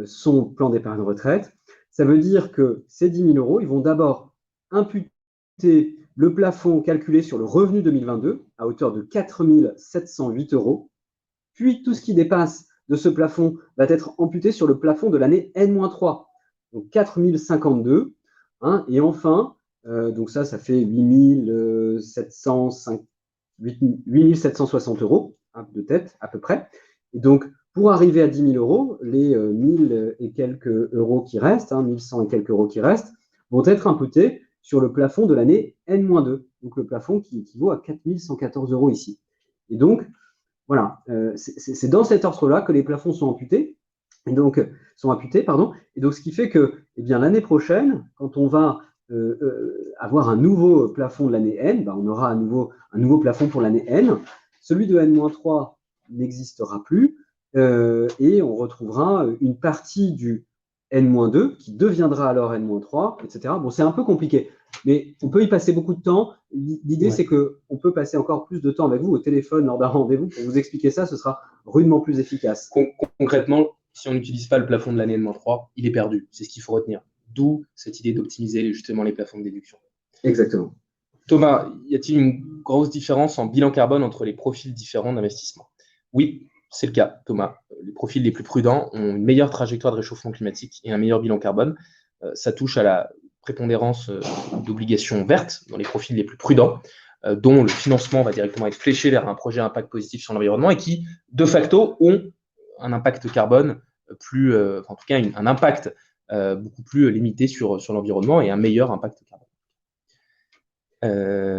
son plan d'épargne retraite. Ça veut dire que ces 10 000 euros, ils vont d'abord imputer le plafond calculé sur le revenu 2022 à hauteur de 4 708 euros. Puis tout ce qui dépasse de ce plafond va être amputé sur le plafond de l'année N-3, donc 4 052. Et enfin, donc ça fait 8 760 euros de tête à peu près. Et donc, pour arriver à 10 000 euros, les 1000 et quelques euros qui restent, 1100 et quelques euros qui restent, vont être imputés sur le plafond de l'année N-2, donc le plafond qui équivaut à 4 114 euros ici. Et donc, voilà, c'est dans cet ordre-là que les plafonds sont imputés. Et donc, Et donc, ce qui fait que l'année prochaine, quand on va avoir un nouveau plafond de l'année N, on aura un nouveau plafond pour l'année N. Celui de N-3 n'existera plus et on retrouvera une partie du N-2 qui deviendra alors N-3, etc. Bon, c'est un peu compliqué, mais on peut y passer beaucoup de temps. L'idée, c'est qu'on peut passer encore plus de temps avec vous au téléphone lors d'un rendez-vous pour vous expliquer ça. Ce sera rudement plus efficace. Concrètement, si on n'utilise pas le plafond de l'année N-3, il est perdu. C'est ce qu'il faut retenir. D'où cette idée d'optimiser justement les plafonds de déduction. Exactement. Thomas, y a-t-il une grosse différence en bilan carbone entre les profils différents d'investissement? Oui, c'est le cas, Thomas. Les profils les plus prudents ont une meilleure trajectoire de réchauffement climatique et un meilleur bilan carbone. Ça touche à la prépondérance d'obligations vertes dans les profils les plus prudents, dont le financement va directement être fléché vers un projet à impact positif sur l'environnement et qui, de facto, ont un impact carbone en tout cas un impact beaucoup plus limité sur l'environnement et un meilleur impact carbone.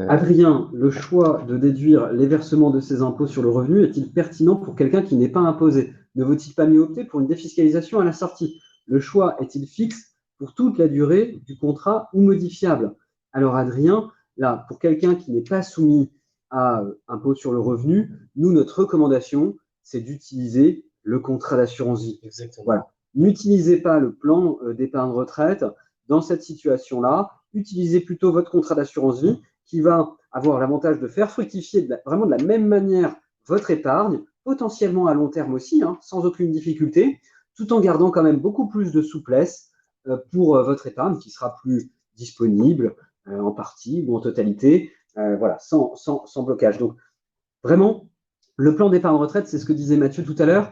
Adrien, le choix de déduire les versements de ces impôts sur le revenu est-il pertinent pour quelqu'un qui n'est pas imposé? Ne vaut-il pas mieux opter pour une défiscalisation à la sortie? Le choix est-il fixe pour toute la durée du contrat ou modifiable? Alors Adrien, là, pour quelqu'un qui n'est pas soumis à impôt sur le revenu, nous, notre recommandation, c'est d'utiliser le contrat d'assurance vie. Exactement. Voilà. N'utilisez pas le plan d'épargne retraite dans cette situation-là. Utilisez plutôt votre contrat d'assurance vie qui va avoir l'avantage de faire fructifier vraiment de la même manière votre épargne, potentiellement à long terme aussi, sans aucune difficulté, tout en gardant quand même beaucoup plus de souplesse pour votre épargne qui sera plus disponible en partie ou en totalité, sans blocage. Donc, vraiment, le plan d'épargne retraite, c'est ce que disait Mathieu tout à l'heure,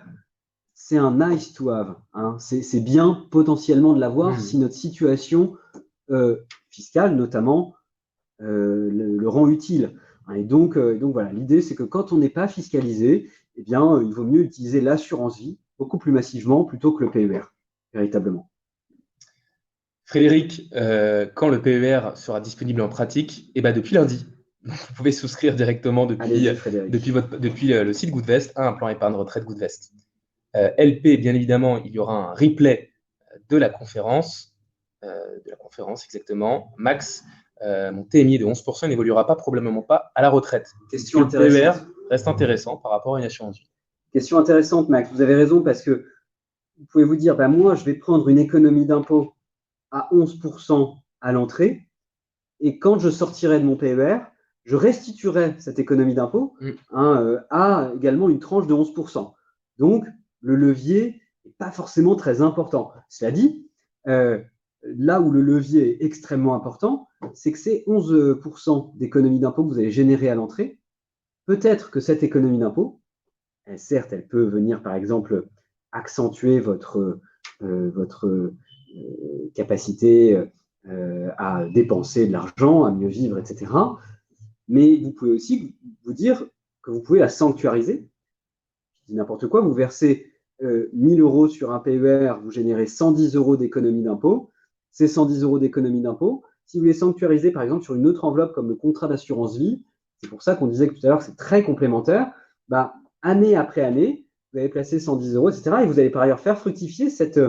c'est un nice to have. C'est bien potentiellement de l'avoir si notre situation fiscale, notamment, le rend utile. Et donc voilà, l'idée, c'est que quand on n'est pas fiscalisé, il vaut mieux utiliser l'assurance vie beaucoup plus massivement plutôt que le PER, véritablement. Frédéric, quand le PER sera disponible en pratique? Depuis lundi. Donc, vous pouvez souscrire directement depuis le site Goodvest à un plan épargne retraite Goodvest. LP, bien évidemment, il y aura un replay de la conférence exactement. Max, mon TMI de 11% n'évoluera probablement pas à la retraite. Question Le PER intéressante. reste intéressant par rapport à une assurance vie. Question intéressante, Max. Vous avez raison parce que vous pouvez vous dire, moi, je vais prendre une économie d'impôt à 11% à l'entrée et quand je sortirai de mon PER, je restituerai cette économie d'impôt à également une tranche de 11%. Donc, le levier n'est pas forcément très important. Cela dit, là où le levier est extrêmement important, c'est que ces 11% d'économie d'impôt que vous allez générer à l'entrée, peut-être que cette économie d'impôt, certes, elle peut venir, par exemple, accentuer votre capacité à dépenser de l'argent, à mieux vivre, etc. Mais vous pouvez aussi vous dire que vous pouvez la sanctuariser. Je dis n'importe quoi, vous versez 1000 euros sur un PER, vous générez 110 euros d'économie d'impôt. Ces 110 euros d'économie d'impôt, si vous les sanctuarisez par exemple sur une autre enveloppe comme le contrat d'assurance vie, c'est pour ça qu'on disait que tout à l'heure que c'est très complémentaire, année après année, vous allez placer 110 euros, etc. Et vous allez par ailleurs faire fructifier cette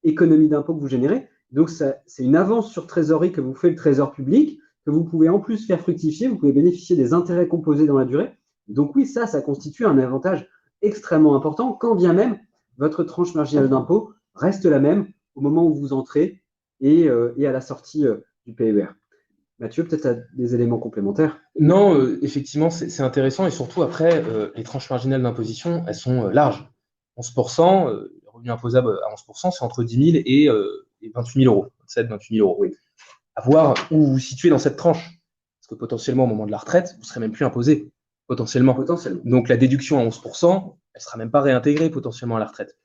économie d'impôt que vous générez. Donc, c'est une avance sur trésorerie que vous fait le Trésor public, que vous pouvez en plus faire fructifier. Vous pouvez bénéficier des intérêts composés dans la durée. Donc oui, ça constitue un avantage extrêmement important, quand bien même votre tranche marginale d'impôt reste la même au moment où vous entrez et à la sortie du PER. Mathieu, peut-être à des éléments complémentaires? Non, effectivement, c'est intéressant et surtout après, les tranches marginales d'imposition, elles sont larges. 11%, le revenu imposable à 11%, c'est entre 10 000 et 28 000 euros, 27 28 000 euros. Oui. À voir où vous vous situez dans cette tranche. Parce que potentiellement, au moment de la retraite, vous ne serez même plus imposé. Potentiellement. Donc la déduction à 11%, elle ne sera même pas réintégrée potentiellement à la retraite.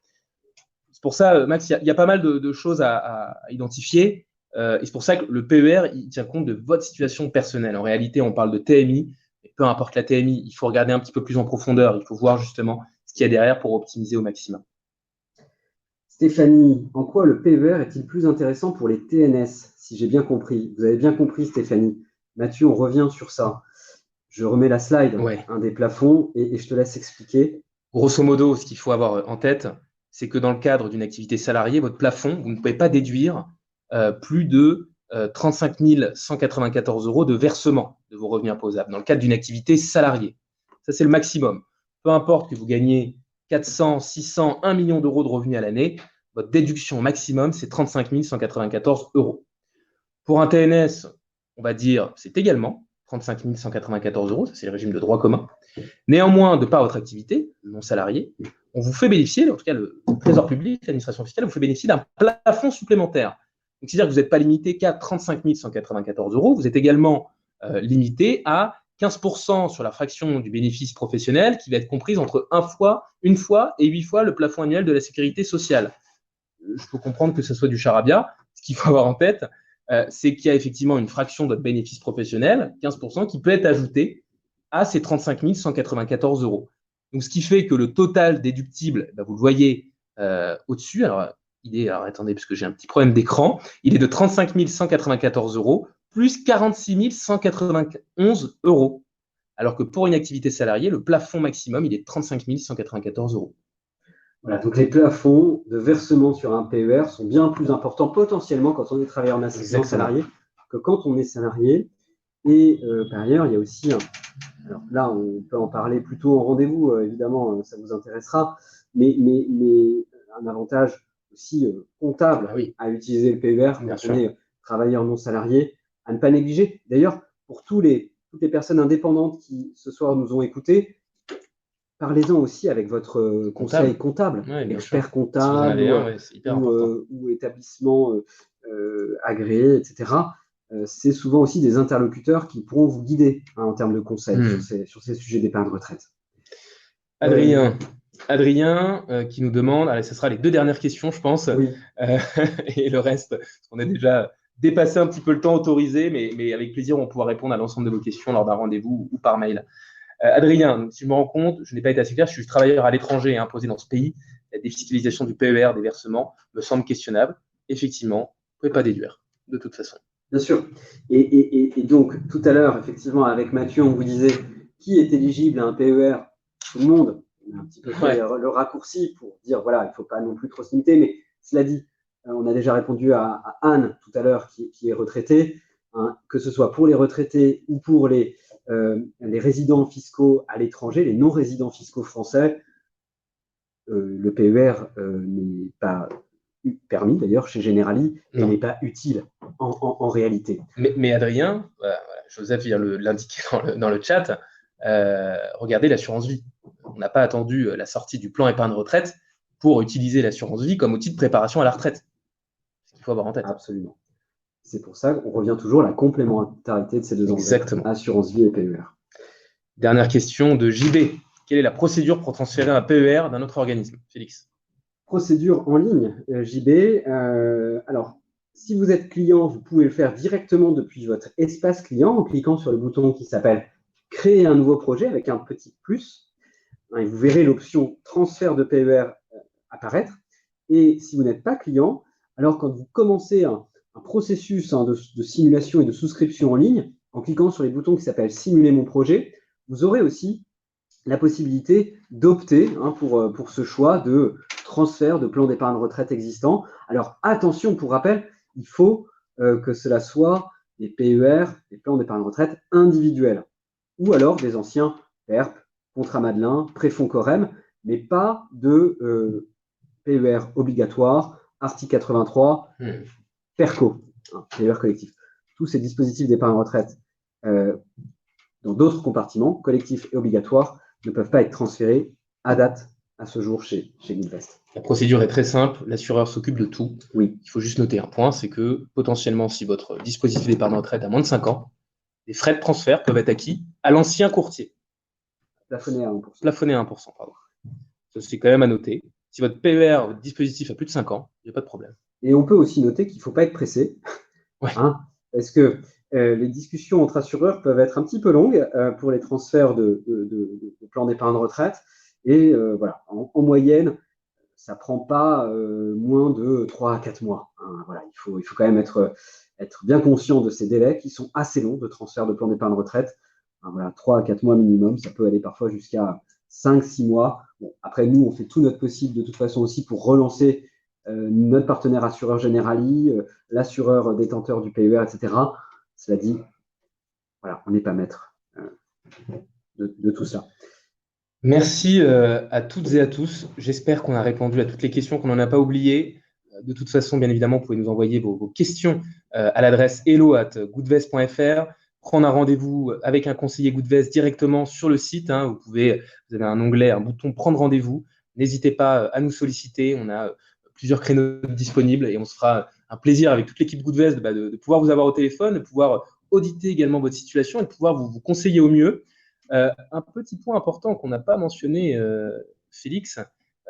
C'est pour ça, Max, il y a pas mal de choses à identifier. Et c'est pour ça que le PER, il tient compte de votre situation personnelle. En réalité, on parle de TMI, mais peu importe la TMI, il faut regarder un petit peu plus en profondeur. Il faut voir justement ce qu'il y a derrière pour optimiser au maximum. Stéphanie, en quoi le PER est-il plus intéressant pour les TNS, si j'ai bien compris? Vous avez bien compris, Stéphanie. Mathieu, on revient sur ça. Je remets la slide, un des plafonds, et je te laisse expliquer. Grosso modo, ce qu'il faut avoir en tête, c'est que dans le cadre d'une activité salariée, votre plafond, vous ne pouvez pas déduire plus de 35 194 euros de versement de vos revenus imposables dans le cadre d'une activité salariée. Ça, c'est le maximum. Peu importe que vous gagnez 400, 600, 1 million d'euros de revenus à l'année, votre déduction maximum, c'est 35 194 euros. Pour un TNS, on va dire, c'est également 35 194 euros, ça c'est le régime de droit commun. Néanmoins, de par votre activité non salariée, on vous fait bénéficier, en tout cas le Trésor public, l'administration fiscale, vous fait bénéficier d'un plafond supplémentaire. Donc, c'est-à-dire que vous n'êtes pas limité qu'à 35 194 euros, vous êtes également limité à 15% sur la fraction du bénéfice professionnel qui va être comprise entre une fois et 8 fois le plafond annuel de la sécurité sociale. Je peux comprendre que ce soit du charabia. Ce qu'il faut avoir en tête, c'est qu'il y a effectivement une fraction de votre bénéfice professionnel, 15%, qui peut être ajoutée à ces 35 194 euros. Donc, ce qui fait que le total déductible, vous le voyez au-dessus. Alors, attendez, parce que j'ai un petit problème d'écran. Il est de 35 194 euros plus 46 191 euros. Alors que pour une activité salariée, le plafond maximum, il est de 35 194 euros. Voilà, donc les plafonds de versement sur un PER sont bien plus importants potentiellement quand on est travailleur non salarié que quand on est salarié. Et par ailleurs, il y a aussi, alors là, on peut en parler plutôt en rendez-vous, évidemment, ça vous intéressera, mais un avantage aussi comptable à utiliser le PER quand on est travailleur non salarié, à ne pas négliger. D'ailleurs, pour toutes les personnes indépendantes qui ce soir nous ont écoutés, parlez-en aussi avec votre conseil comptable, expert comptable ou établissement agréé, etc. C'est souvent aussi des interlocuteurs qui pourront vous guider en termes de conseils sur ces sujets d'épargne retraite. Adrien qui nous demande, allez, ce sera les 2 dernières questions, je pense, et le reste, on a déjà dépassé un petit peu le temps autorisé, mais avec plaisir, on pourra répondre à l'ensemble de vos questions lors d'un rendez-vous ou par mail. Adrien, si je me rends compte, je n'ai pas été assez clair, je suis travailleur à l'étranger et imposé dans ce pays. La défiscalisation du PER, des versements, me semble questionnable. Effectivement, vous ne pouvez pas déduire, de toute façon. Bien sûr. Et donc, tout à l'heure, effectivement, avec Mathieu, on vous disait qui est éligible à un PER? Tout le monde. a un petit peu fait le raccourci pour dire, voilà, il ne faut pas non plus trop se limiter. Mais cela dit, on a déjà répondu à Anne tout à l'heure qui est retraitée, hein, que ce soit pour les retraités ou pour les résidents fiscaux à l'étranger, les non-résidents fiscaux français, le PER n'est pas permis d'ailleurs chez Generali et n'est pas utile en réalité. Mais Adrien, Joseph vient l'indiquer dans le chat, regardez l'assurance vie. On n'a pas attendu la sortie du plan épargne retraite pour utiliser l'assurance vie comme outil de préparation à la retraite. C'est ce qu'il faut avoir en tête. Absolument. C'est pour ça qu'on revient toujours à la complémentarité de ces deux enveloppes, assurance vie et PER. Dernière question de JB. Quelle est la procédure pour transférer un PER d'un autre organisme, Félix? Procédure en ligne, JB. Alors, si vous êtes client, vous pouvez le faire directement depuis votre espace client en cliquant sur le bouton qui s'appelle « Créer un nouveau projet » avec un petit plus. Et vous verrez l'option « Transfert de PER » apparaître. Et si vous n'êtes pas client, alors quand vous commencez un processus de simulation et de souscription en ligne, en cliquant sur les boutons qui s'appellent « Simuler mon projet », vous aurez aussi la possibilité d'opter pour ce choix de transfert de plan d'épargne retraite existant. Alors attention, pour rappel, il faut que cela soit des PER, des plans d'épargne retraite individuels, ou alors des anciens PERP, contrat Madelin, préfonds Corem, mais pas de PER obligatoire, article 83, PERCO, PER collectif. Tous ces dispositifs d'épargne retraite dans d'autres compartiments, collectifs et obligatoires, ne peuvent pas être transférés à date, à ce jour, chez Goodvest. La procédure est très simple, l'assureur s'occupe de tout. Oui. Il faut juste noter un point, c'est que potentiellement, si votre dispositif d'épargne retraite a moins de 5 ans, les frais de transfert peuvent être acquis à l'ancien courtier. Plafonné à 1%. Plafonné à 1%, pardon. Ça, c'est quand même à noter. Si votre PER, votre dispositif a plus de 5 ans, il n'y a pas de problème. Et on peut aussi noter qu'il ne faut pas être pressé, parce que les discussions entre assureurs peuvent être un petit peu longues pour les transferts de plans d'épargne retraite. Et voilà, en moyenne, ça ne prend pas moins de 3 à 4 mois. Voilà, il faut quand même être bien conscient de ces délais qui sont assez longs de transfert de plans d'épargne retraite. Voilà, 3 à 4 mois minimum, ça peut aller parfois jusqu'à 5-6 mois. Bon, après, nous, on fait tout notre possible de toute façon aussi pour relancer notre partenaire assureur Generali, l'assureur détenteur du PER, etc. Cela dit, voilà, on n'est pas maître de tout ça. Merci à toutes et à tous. J'espère qu'on a répondu à toutes les questions, qu'on n'en a pas oubliées. De toute façon, bien évidemment, vous pouvez nous envoyer vos questions à l'adresse hello@goodvest.fr. Prendre un rendez-vous avec un conseiller Goodvest directement sur le site. Vous avez un onglet, un bouton « Prendre rendez-vous ». N'hésitez pas à nous solliciter. On a plusieurs créneaux disponibles et on se fera un plaisir avec toute l'équipe Goodvest de pouvoir vous avoir au téléphone, de pouvoir auditer également votre situation et de pouvoir vous conseiller au mieux. Un petit point important qu'on n'a pas mentionné, Félix,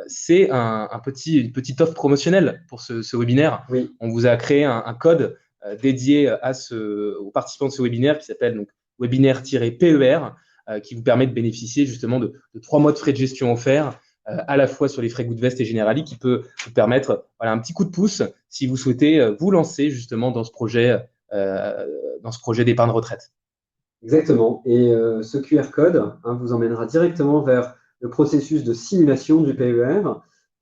c'est une petite offre promotionnelle pour ce webinaire. Oui. On vous a créé un code dédié aux participants de ce webinaire qui s'appelle donc webinaire-PER, qui vous permet de bénéficier justement de 3 mois de frais de gestion offerts, à la fois sur les frais Goodvest et Generali, qui peut vous permettre un petit coup de pouce si vous souhaitez vous lancer justement dans ce projet d'épargne retraite. Exactement. Et ce QR code vous emmènera directement vers le processus de simulation du PER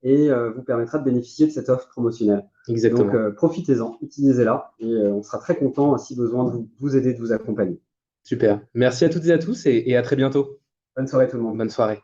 et vous permettra de bénéficier de cette offre promotionnelle. Exactement. Donc, profitez-en, utilisez-la et on sera très content, si besoin, de vous aider, de vous accompagner. Super. Merci à toutes et à tous et à très bientôt. Bonne soirée tout le monde. Bonne soirée.